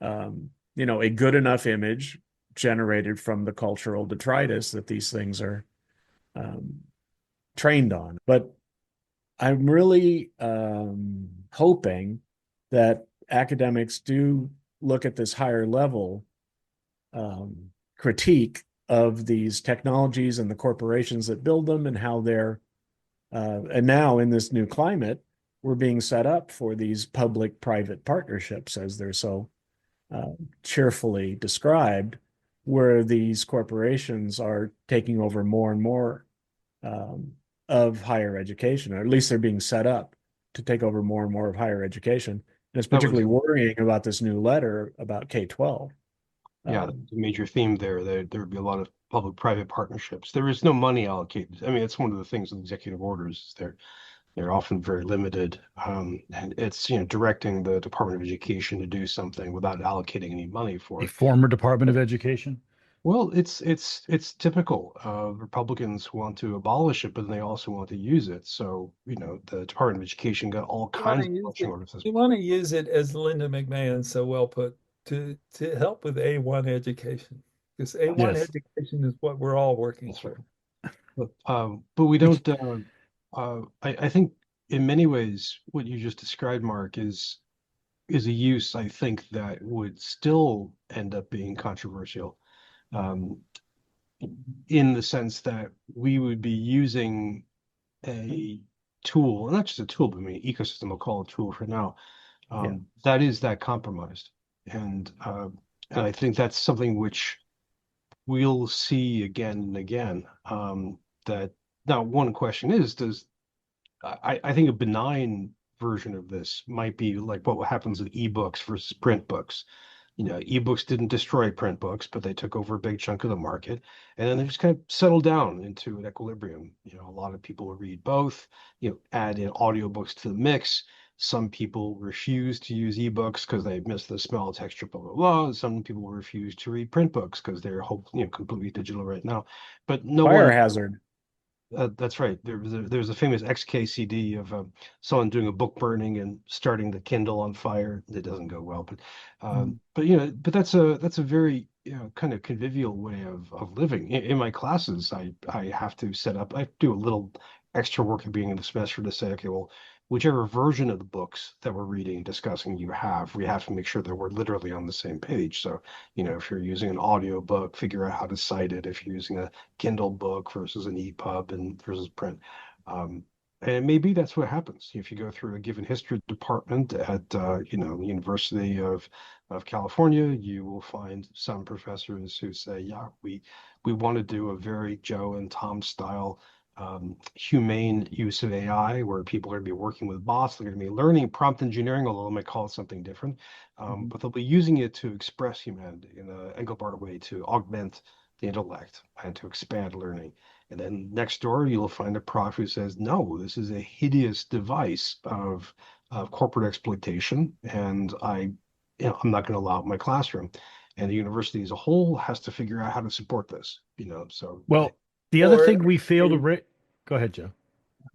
a good enough image generated from the cultural detritus that these things are um, trained on. But I'm really hoping that academics do look at this higher level critique of these technologies and the corporations that build them and how they're, and now in this new climate, we're being set up for these public-private partnerships, as they're so cheerfully described, where these corporations are taking over more and more of higher education, or at least they're being set up to take over more and more of higher education. And it's particularly worrying about this new letter about K-12. Yeah, the major theme there. There would be a lot of public-private partnerships. There is no money allocated. I mean, it's one of the things with executive orders. They're often very limited, and it's directing the Department of Education to do something without allocating any money for A it. former Department of Education. Well, it's typical. Republicans want to abolish it, but they also want to use it. So, the Department of Education got all kinds of marching orders. You want to use it, as Linda McMahon so well put, to help with A1 education, because A1 Yes. education is what we're all working That's for. right. But we don't. I think in many ways, what you just described, Mark, is a use I think that would still end up being controversial, um, in the sense that we would be using a tool, not just a tool, but I mean, ecosystem, I'll call it a tool for now, that is that compromised. And I think that's something which we'll see again and again. That now one question is, I think a benign version of this might be like what happens with ebooks versus print books. Ebooks didn't destroy print books, but they took over a big chunk of the market, and then they just kind of settled down into an equilibrium. A lot of people will read both, add in audiobooks to the mix. Some people refuse to use ebooks because they miss the smell, texture, blah, blah, blah. Some people refuse to read print books because they're completely digital right now. But no Fire one hazard. That's right. There was a famous XKCD of someone doing a book burning and starting the Kindle on fire. It doesn't go well, but that's a very kind of convivial way of living. In my classes, I have to set up. I do a little extra work at the beginning of the semester to say, okay, well, whichever version of the books that we're reading, discussing we have to make sure that we're literally on the same page. So, if you're using an audio book, figure out how to cite it. If you're using a Kindle book versus an EPUB and versus print. And maybe that's what happens if you go through a given history department at the University of California. You will find some professors who say, yeah, we want to do a very Joe and Tom style humane use of AI, where people are going to be working with bots. They're going to be learning prompt engineering, although they might call it something different. But they'll be using it to express humanity in an Engelbart way, to augment the intellect and to expand learning. And then next door, you'll find a prof who says, no, this is a hideous device of corporate exploitation, and I'm not going to allow it in my classroom. And the university as a whole has to figure out how to support this. So Well, the other thing we fail to go ahead, Joe.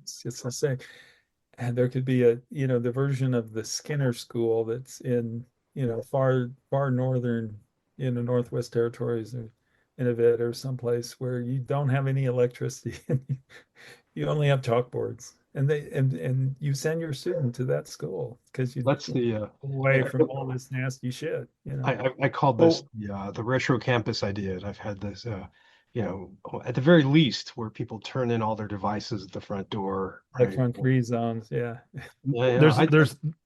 It's the same. And there could be the version of the Skinner School that's in, far northern, Northwest Territories or innovator, someplace where you don't have any electricity and you only have chalkboards, and you send your student to that school because you that's the away from all this nasty shit. I called this the retro campus idea, and I've had this at the very least, where people turn in all their devices at the front door, Like right? on free zones. Yeah. Yeah,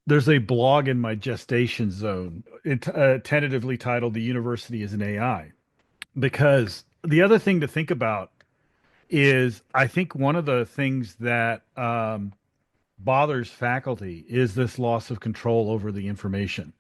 There's a blog in my gestation zone, tentatively titled "The University is an AI," because the other thing to think about is I think one of the things that bothers faculty is this loss of control over the information.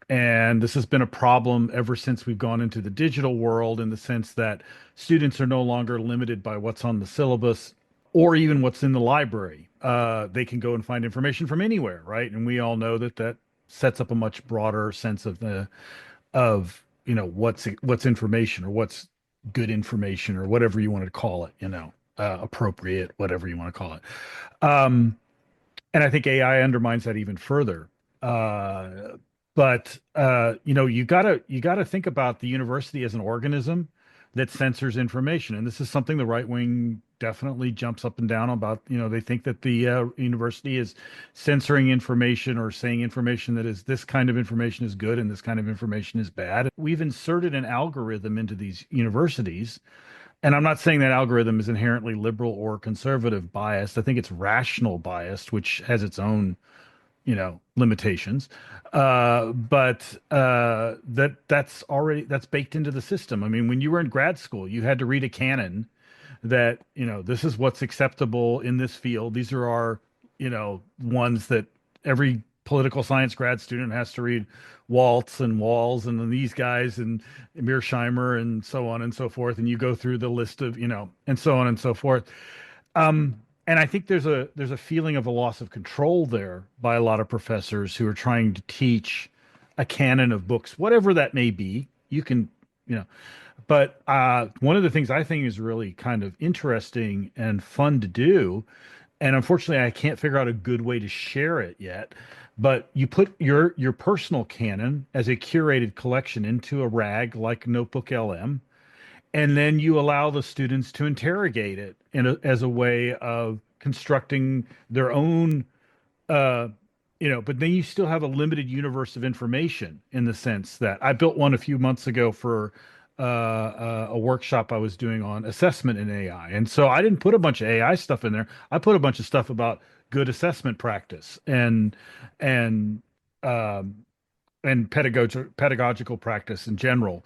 And this has been a problem ever since we've gone into the digital world, in the sense that students are no longer limited by what's on the syllabus or even what's in the library. They can go and find information from anywhere, right? And we all know that that sets up a much broader sense of what's information, or what's good information, or whatever you want to call it, appropriate, whatever you want to call it. Um, and I think AI undermines that even further. But you gotta think about the university as an organism that censors information, and this is something the right wing definitely jumps up and down about. They think that the university is censoring information, or saying information that is, this kind of information is good and this kind of information is bad. We've inserted an algorithm into these universities, and I'm not saying that algorithm is inherently liberal or conservative biased. I think it's rational biased, which has its own, limitations. But that's baked into the system. I mean, when you were in grad school, you had to read a canon that, this is what's acceptable in this field. These are our, ones that every political science grad student has to read: Waltz and Walls, and then these guys, and Mearsheimer, and so on and so forth. And you go through the list of, and so on and so forth. And I think there's a feeling of a loss of control there by a lot of professors who are trying to teach a canon of books, whatever that may be. You can, but one of the things I think is really kind of interesting and fun to do, and unfortunately I can't figure out a good way to share it yet, but you put your personal canon as a curated collection into a RAG like Notebook LM, and then you allow the students to interrogate it as a way of constructing their own, uh, but then you still have a limited universe of information, in the sense that I built one a few months ago for a workshop I was doing on assessment in AI. And so I didn't put a bunch of AI stuff in there. I put a bunch of stuff about good assessment practice, and um, pedagogical practice in general,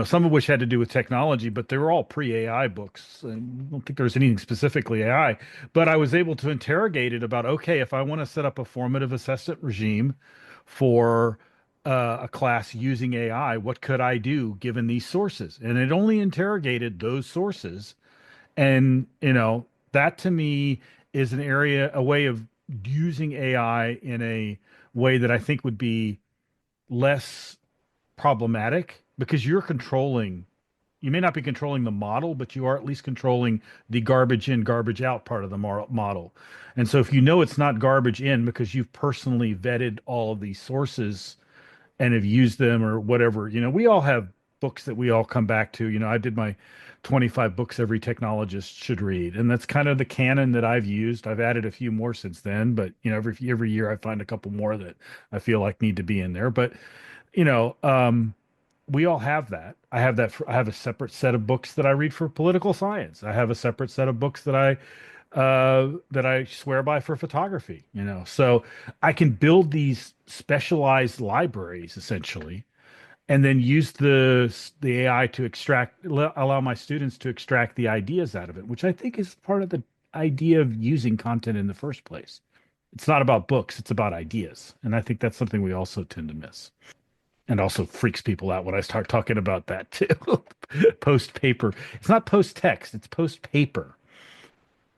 some of which had to do with technology, but they were all pre-AI books. And I don't think there was anything specifically AI, but I was able to interrogate it about, okay, if I want to set up a formative assessment regime for a class using AI, what could I do given these sources? And it only interrogated those sources. And, that to me is a way of using AI in a way that I think would be less problematic, because you may not be controlling the model, but you are at least controlling the garbage in, garbage out part of the model. And so if it's not garbage in because you've personally vetted all of these sources and have used them or whatever, we all have books that we all come back to. I did my 25 books every technologist should read, and that's kind of the canon that I've used. I've added a few more since then, but every year I find a couple more that I feel like need to be in there. But you know, um, we all have that. I have that. I have a separate set of books that I read for political science. I have a separate set of books that I swear by for photography. So I can build these specialized libraries essentially, and then use the AI to allow my students to extract the ideas out of it, which I think is part of the idea of using content in the first place. It's not about books, it's about ideas. And I think that's something we also tend to miss. And also freaks people out when I start talking about that too. Post paper. It's not post text, it's post paper.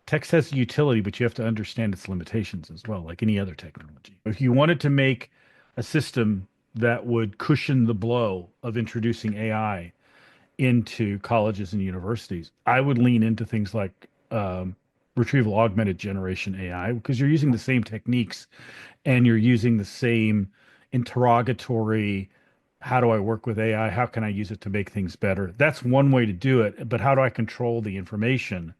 Text has utility, but you have to understand its limitations as well, like any other technology. If you wanted to make a system that would cushion the blow of introducing AI into colleges and universities, I would lean into things like retrieval augmented generation AI, because you're using the same techniques and you're using the same interrogatory. How do I work with AI? How can I use it to make things better? That's one way to do it. But how do I control the information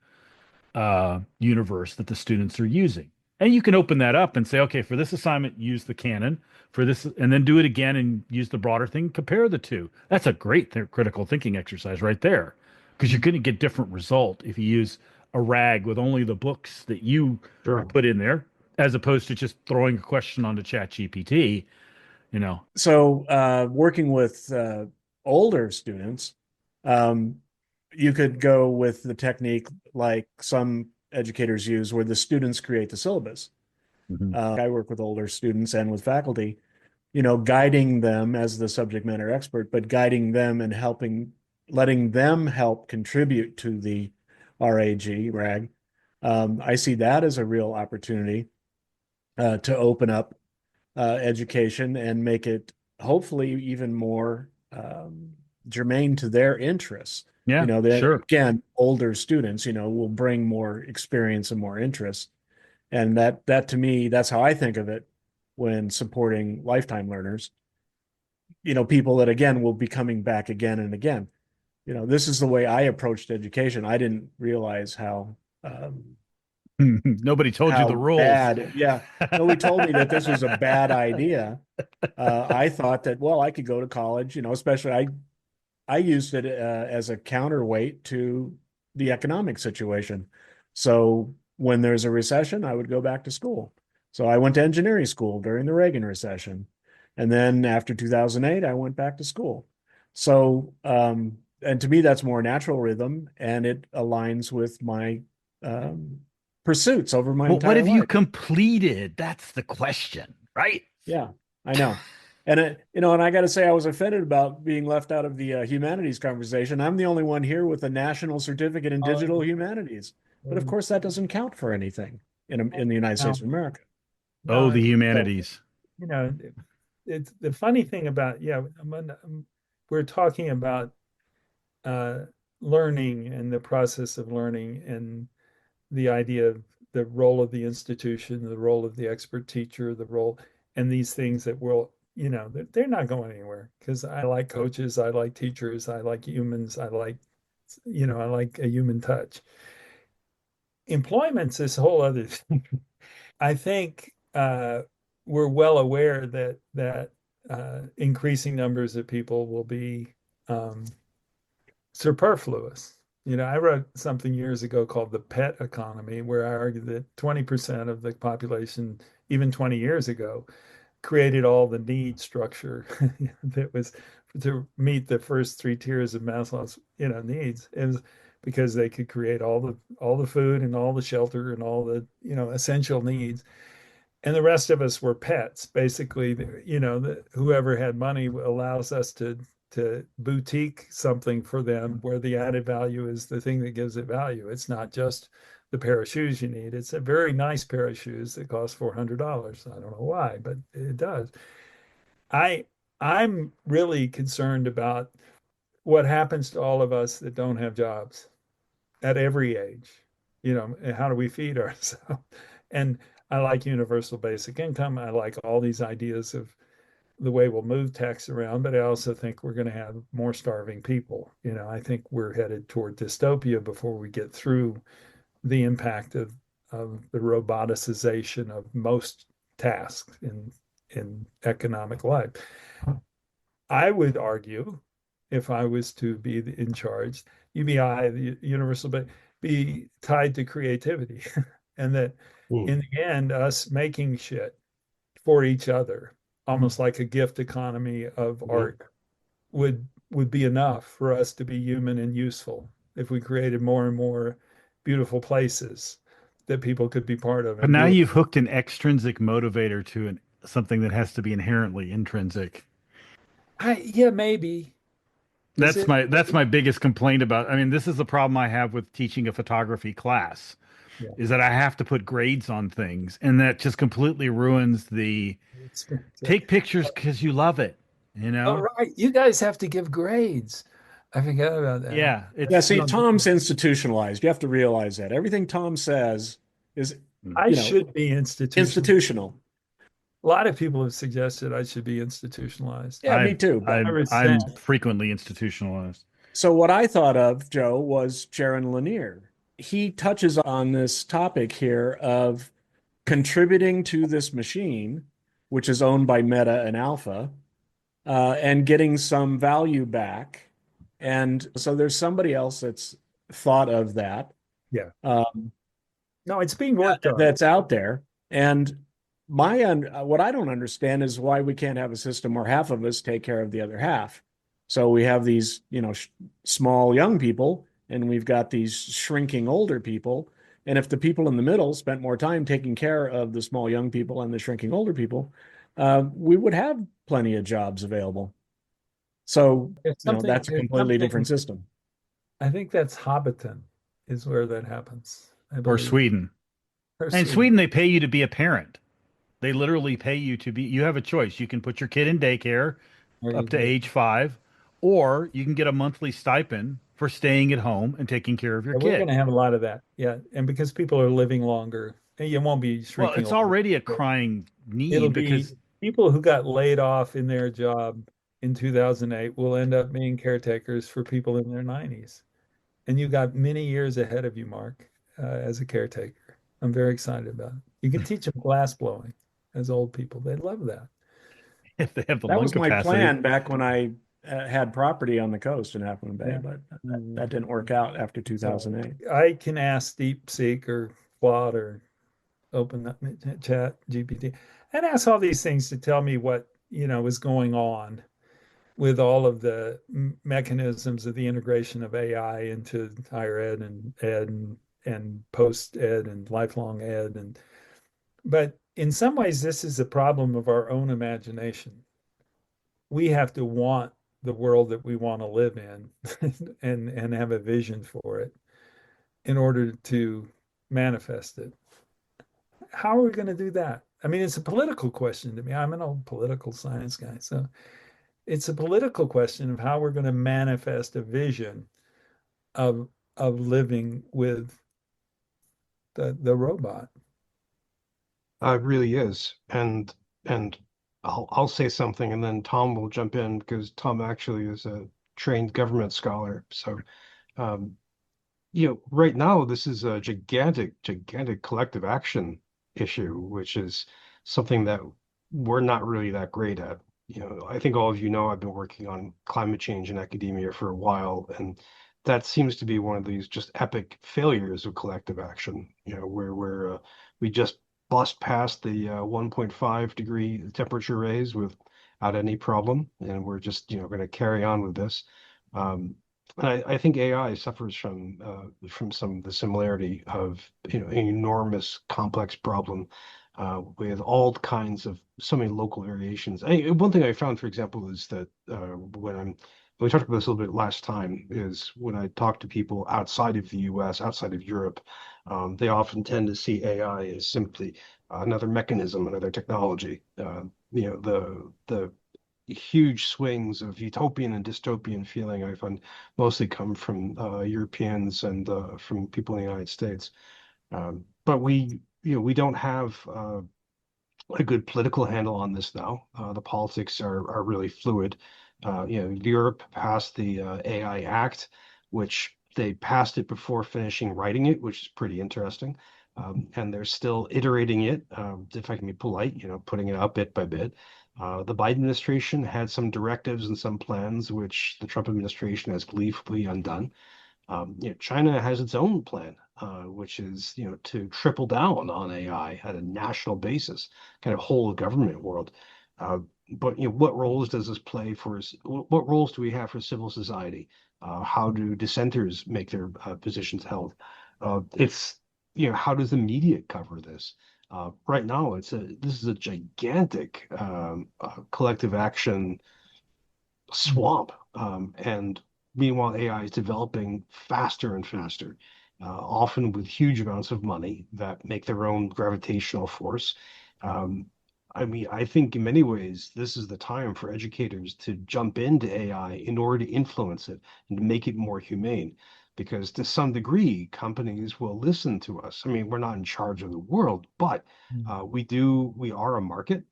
universe that the students are using? And you can open that up and say, okay, for this assignment, use the canon for this, and then do it again and use the broader thing, compare the two. That's a great critical thinking exercise right there. because you're going to get different result if you use a RAG with only the books that you Sure. put in there, as opposed to just throwing a question onto Chat GPT, you know. So, working with older students, um, you could go with the technique like some educators use, where the students create the syllabus. Mhm. I work with older students and with faculty, guiding them as the subject matter expert, but guiding them and letting them help contribute to the RAG. I see that as a real opportunity to open up education and make it hopefully even more germane to their interests. Yeah, That sure. again, older students, will bring more experience and more interest. And that to me, that's how I think of it when supporting lifetime learners. People that again will be coming back again and again. This is the way I approached education. I didn't realize um, Nobody told you the how rules. bad. Yeah, nobody told me that this was a bad idea. I thought that, well, I could go to college. Especially I used it as a counterweight to the economic situation. So when there's a recession, I would go back to school. So I went to engineering school during the Reagan recession. And then after 2008, I went back to school. So, and to me, that's more natural rhythm, and it aligns with my um, pursuits over my Well, what entire have you life. completed? That's the question, right? Yeah, I know. And I got to say, I was offended about being left out of the humanities conversation. I'm the only one here with a national certificate in digital humanities, but of course, that doesn't count for anything in the United States No, of America. Oh, no, the So, humanities. you know, it's the funny thing about, we're talking about uh, learning and the process of learning and the idea of the role of the institution, the role of the expert teacher, the role, and these things that will, they're not going anywhere because I like coaches, I like teachers, I like humans, I like a human touch. Employment's this whole other thing. I think we're well aware that increasing numbers of people will be um, superfluous. I wrote something years ago called the pet economy, where I argued that 20% of the population, even 20 years ago, created all the need structure that was to meet the first three tiers of Maslow's, needs. It was because they could create all the food and all the shelter and all the, essential needs, and the rest of us were pets. Basically, whoever had money allows us to boutique something for them where the added value is the thing that gives it value. It's not just the pair of shoes you need. It's a very nice pair of shoes that costs $400. I don't know why, but it does. I I'm really concerned about what happens to all of us that don't have jobs at every age. And how do we feed ourselves? And I like universal basic income. I like all these ideas of the way we'll move tax around, but I also think we're going to have more starving people. I think we're headed toward dystopia before we get through the impact of the roboticization of most tasks in economic life. I would argue, if I was to be in charge, UBI, the universal, but be tied to creativity, and that Hmm. in the end, us making shit for each other, almost like a gift economy of Mhm. art, would be enough for us to be human and useful if we created more and more beautiful places that people could be part of But and now do it. you've hooked an extrinsic motivator to something that has to be inherently intrinsic. Yeah, maybe. Does That's it? my biggest complaint about. I mean, this is the problem I have with teaching a photography class, Yeah. is that I have to put grades on things, and that just completely ruins the Experience. take pictures because you love it, you Oh, know? right. You guys have to give grades. I forgot about that. Yeah, Yeah, it's see, Tom's institutionalized. You have to realize that everything Tom says is, I you know, should be institutional. institutional. A lot of people have suggested I should be institutionalized. Yeah, me too. But I I'm resent. frequently institutionalized. so what I thought of, Joe, was Jaron Lanier. He touches on this topic here of contributing to this machine, which is owned by Meta and Alpha, and getting some value back And so there's somebody else that's thought of that. Yeah. Um, No, it's being worked on. that's out there. And what I don't understand is why we can't have a system where half of us take care of the other half. So we have these, small young people, and we've got these shrinking older people. And if the people in the middle spent more time taking care of the small young people and the shrinking older people, we would have plenty of jobs available. So, that's a completely different system. I think that's Hobbiton is where that happens, I Or believe. Sweden. Or And in Sweden. Sweden, they pay you to be a parent. They literally pay you to be, you have a choice. You can put your kid in daycare Or you up to do. age 5, or you can get a monthly stipend for staying at home and taking care of your Yeah, we're going kid. to have a lot of that. Yeah. And because people are living longer, you won't be Well, shrinking it's older. already a crying It'll need be because people who got laid off in their job in 2008 will end up being caretakers for people in their 90s. And you got many years ahead of you, Mark, as a caretaker. I'm very excited about it. You can teach them glass blowing as old people. They love that. if they have the That lung was my capacity. plan back when I had property on the coast in Half Moon Bay, Yeah. but that didn't work out after So 2008. I can ask DeepSeek or Claude or open up chat GPT and ask all these things to tell me what, is going on with all of the mechanisms of the integration of AI into higher ed and and post ed and lifelong ed. But in some ways, this is a problem of our own imagination. We have to want the world that we want to live in and have a vision for it in order to manifest it. How are we going to do that? I mean, it's a political question to me. I'm an old political science guy. So it's a political question of how we're going to manifest a vision of living with the robot. It really is. And I'll say something and then Tom will jump in because Tom actually is a trained government scholar. So um, right now this is a gigantic collective action issue, which is something that we're not really that great at. I think all of you know I've been working on climate change in academia for a while, and that seems to be one of these just epic failures of collective action. Where we just bust past the 1.5 degree temperature raise without any problem, and we're just going to carry on with this. Um, and I think AI suffers from some of the similarity of an enormous complex problem with all kinds of so many local variations. One thing I found, for example, is that when we talked about this a little bit last time, is when I talk to people outside of the U.S., outside of Europe, they often tend to see AI as simply another mechanism, another technology. The huge swings of utopian and dystopian feeling I find mostly come from Europeans and from people in the United States. But we don't have a good political handle on this now. The politics are really fluid. Europe passed the AI Act, which they passed it before finishing writing it, which is pretty interesting. And they're still iterating it, if I can be polite, putting it out bit by bit. The Biden administration had some directives and some plans, which the Trump administration has gleefully undone. China has its own plan, which is to triple down on AI at a national basis, kind of whole government world. But what roles does this play for? What roles do we have for civil society? How do dissenters make their positions held? It's how does the media cover this? Right now, this is a gigantic collective action swamp. And meanwhile, AI is developing faster and faster, often with huge amounts of money that make their own gravitational force. Um, I mean, I think in many ways, this is the time for educators to jump into AI in order to influence it and to make it more humane. Because to some degree, companies will listen to us. I mean, we're not in charge of the world, but we are a market.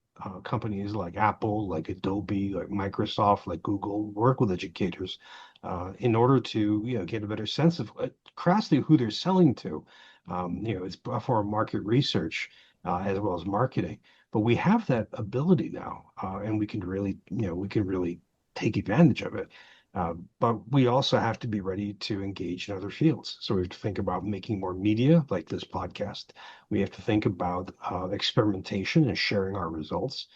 Companies like Apple, like Adobe, like Microsoft, like Google work with educators in order to get a better sense of crassly who they're selling to. It's for market research as well as marketing. But we have that ability now, and we can really take advantage of it. But we also have to be ready to engage in other fields. So we have to think about making more media like this podcast. We have to think about experimentation and sharing our results.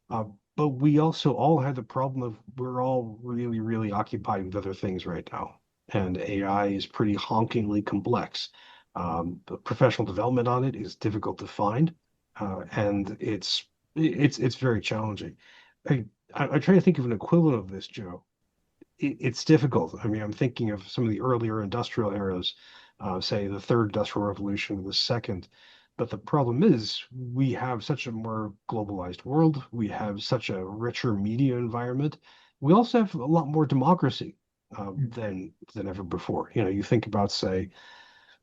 Uh, but we also all have the problem of we're all really, really occupied with other things right now. And AI is pretty honkingly complex. The professional development on it is difficult to find, and it's very challenging. I, I try to think of an equivalent of this, Joe. It's difficult. I mean, I'm thinking of some of the earlier industrial eras, say the third industrial revolution or the second. But the problem is we have such a more globalized world. We have such a richer media environment. We also have a lot more democracy than ever before. You know, you think about, say,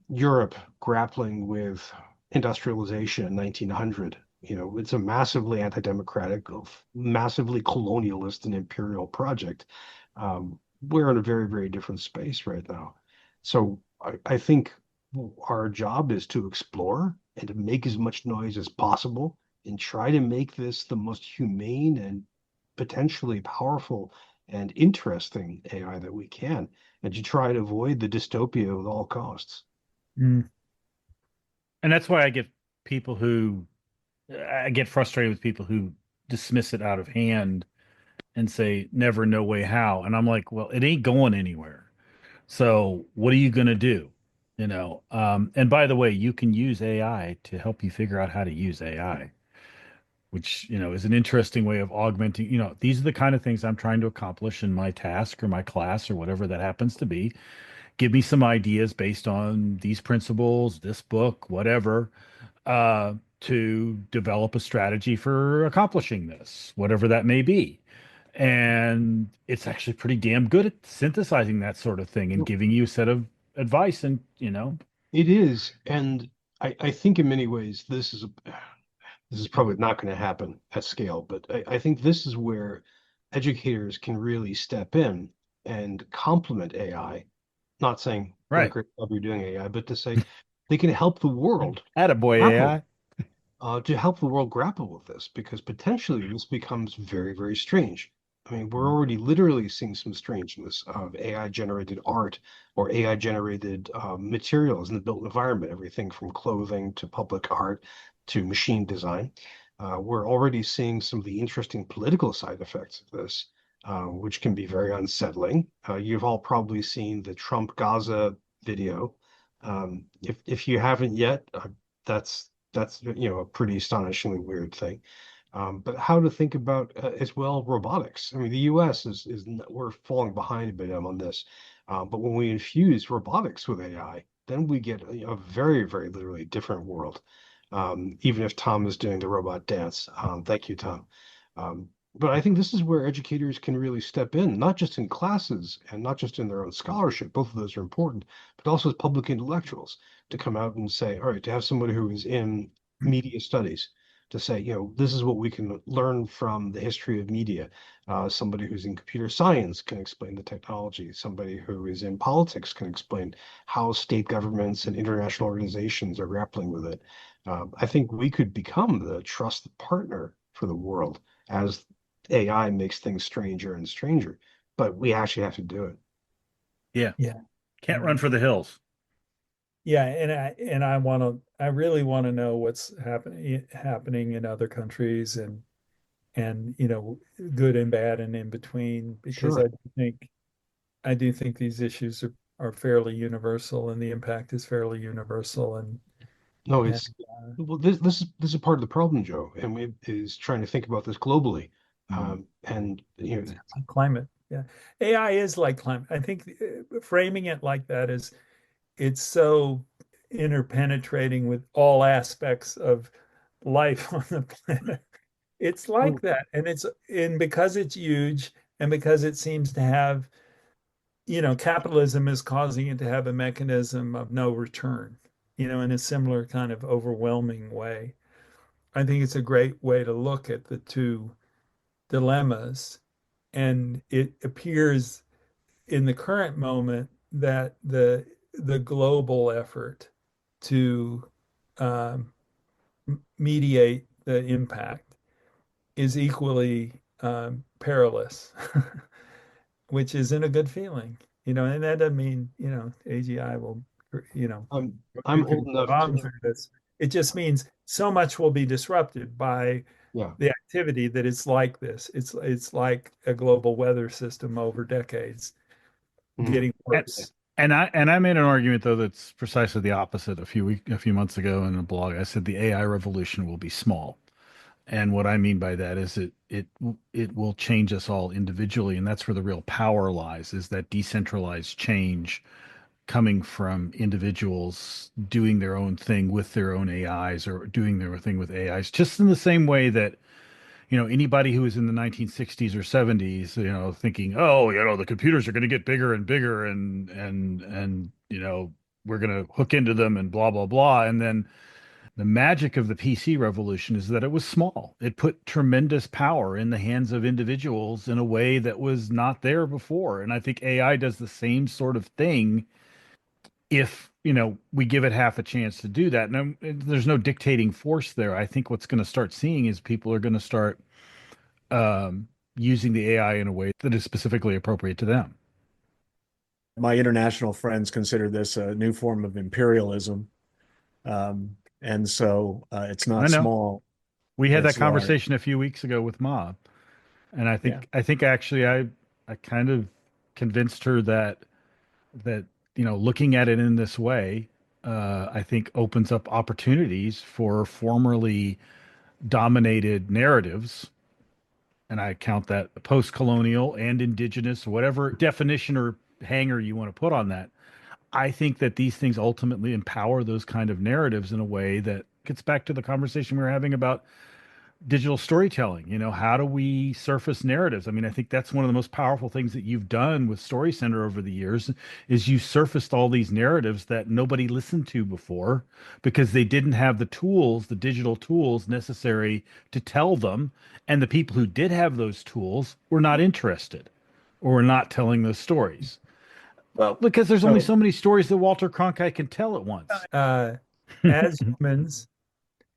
Europe grappling with industrialization in 1900. You know, it's a massively anti-democratic, massively colonialist and imperial project. We're in a very, very different space right now. So I think our job is to explore and to make as much noise as possible and try to make this the most humane and potentially powerful and interesting AI that we can, and to try to avoid the dystopia at all costs. Mm. And that's why I get frustrated with people who dismiss it out of hand and say never, no way, how. And I'm like, well, it ain't going anywhere. So what are you going to do? And by the way, you can use AI to help you figure out how to use AI, which, is an interesting way of augmenting, these are the kind of things I'm trying to accomplish in my task or my class or whatever that happens to be. Give me some ideas based on these principles, this book, whatever, to develop a strategy for accomplishing this, whatever that may be. And it's actually pretty damn good at synthesizing that sort of thing and giving you a set of advice. And, It is, and I think in many ways this is probably not going to happen at scale, but I think this is where educators can really step in and complement AI. Not saying what a right. great job you're doing AI, but to say they can help the world Attaboy grapple AI. to help the world grapple with this because potentially this becomes very, very strange. I mean, we're already literally seeing some strangeness of AI generated art or AI generated materials in the built environment, everything from clothing to public art to machine design. We're already seeing some of the interesting political side effects of this, which can be very unsettling. You've all probably seen the Trump Gaza video. If you haven't yet, that's a pretty astonishingly weird thing. But how to think about as well robotics. I mean, the U.S. is we're falling behind a bit on this, but when we infuse robotics with AI, then we get a very, very literally different world. Even if Tom is doing the robot dance, thank you, Tom. But I think this is where educators can really step in, not just in classes and not just in their own scholarship. Both of those are important, but also as public intellectuals to come out and say, all right, to have somebody who is in media studies to say, this is what we can learn from the history of media. Somebody who's in computer science can explain the technology. Somebody who is in politics can explain how state governments and international organizations are grappling with it. I think we could become the trusted partner for the world as AI makes things stranger and stranger, but we actually have to do it. Yeah. Yeah. Can't run for the hills. Yeah, I really want to know what's happening in other countries and good and bad and in between because Sure. I do think these issues are fairly universal and the impact is fairly universal No, and it's well, this is part of the problem, Joe, and we is trying to think about this globally. And climate. Yeah. AI is like climate. I think framing it like that is it's so interpenetrating with all aspects of life on the planet. It's like well, that. And because it's huge and because it seems to have, capitalism is causing it to have a mechanism of no return, in a similar kind of overwhelming way. I think it's a great way to look at the two dilemmas. And it appears in the current moment that the global effort to um, mediate the impact is equally perilous. which isn't a good feeling, and that doesn't mean, AGI will, I'm old enough bomb to, through this. It just means so much will be disrupted by yeah. the activity that it's like this. It's like a global weather system over decades getting worse. And I made an argument though that's precisely the opposite a few months ago in a blog. I said the AI revolution will be small. And what I mean by that is it will change us all individually, and that's where the real power lies, is that decentralized change coming from individuals doing their own thing with their own AIs or doing their own thing with AIs, just in the same way that, anybody who was in the 1960s or 70s, thinking, oh, the computers are going to get bigger and bigger and we're going to hook into them and blah, blah, blah. And then the magic of the PC revolution is that it was small. It put tremendous power in the hands of individuals in a way that was not there before. And I think AI does the same sort of thing if, we give it half a chance to do that. And there's no dictating force there. I think what's going to start seeing is people are going to start using the AI in a way that is specifically appropriate to them. My international friends consider this a new form of imperialism. And so it's I not know. small. We had that It's large. conversation a few weeks ago with Ma, and I think Yeah. actually I kind of convinced her that looking at it in this way, I think opens up opportunities for formerly dominated narratives, and I count that post-colonial and indigenous, whatever definition or hanger you want to put on that. I think that these things ultimately empower those kind of narratives in a way that gets back to the conversation we were having about digital storytelling. How do we surface narratives? I mean, I think that's one of the most powerful things that you've done with Story Center over the years is you surfaced all these narratives that nobody listened to before because they didn't have the tools, the digital tools necessary to tell them. And the people who did have those tools were not interested or were not telling those stories. Well, because there's only so many stories that Walter Cronkite can tell at once. As humans,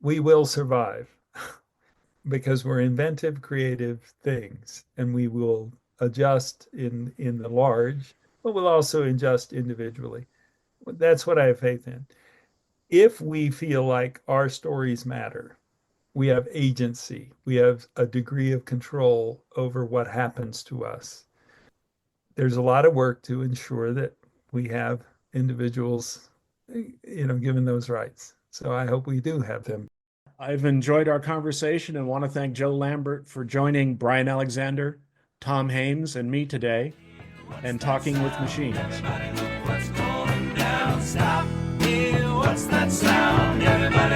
we will survive because we're inventive, creative things, and we will adjust in the large, but we'll also adjust individually. That's what I have faith in. If we feel like our stories matter, we have agency, we have a degree of control over what happens to us. There's a lot of work to ensure that we have individuals, given those rights. So I hope we do have them. I've enjoyed our conversation and want to thank Joe Lambert for joining Bryan Alexander, Tom Haymes, and me today and Talking with Machines. What's that sound? Everybody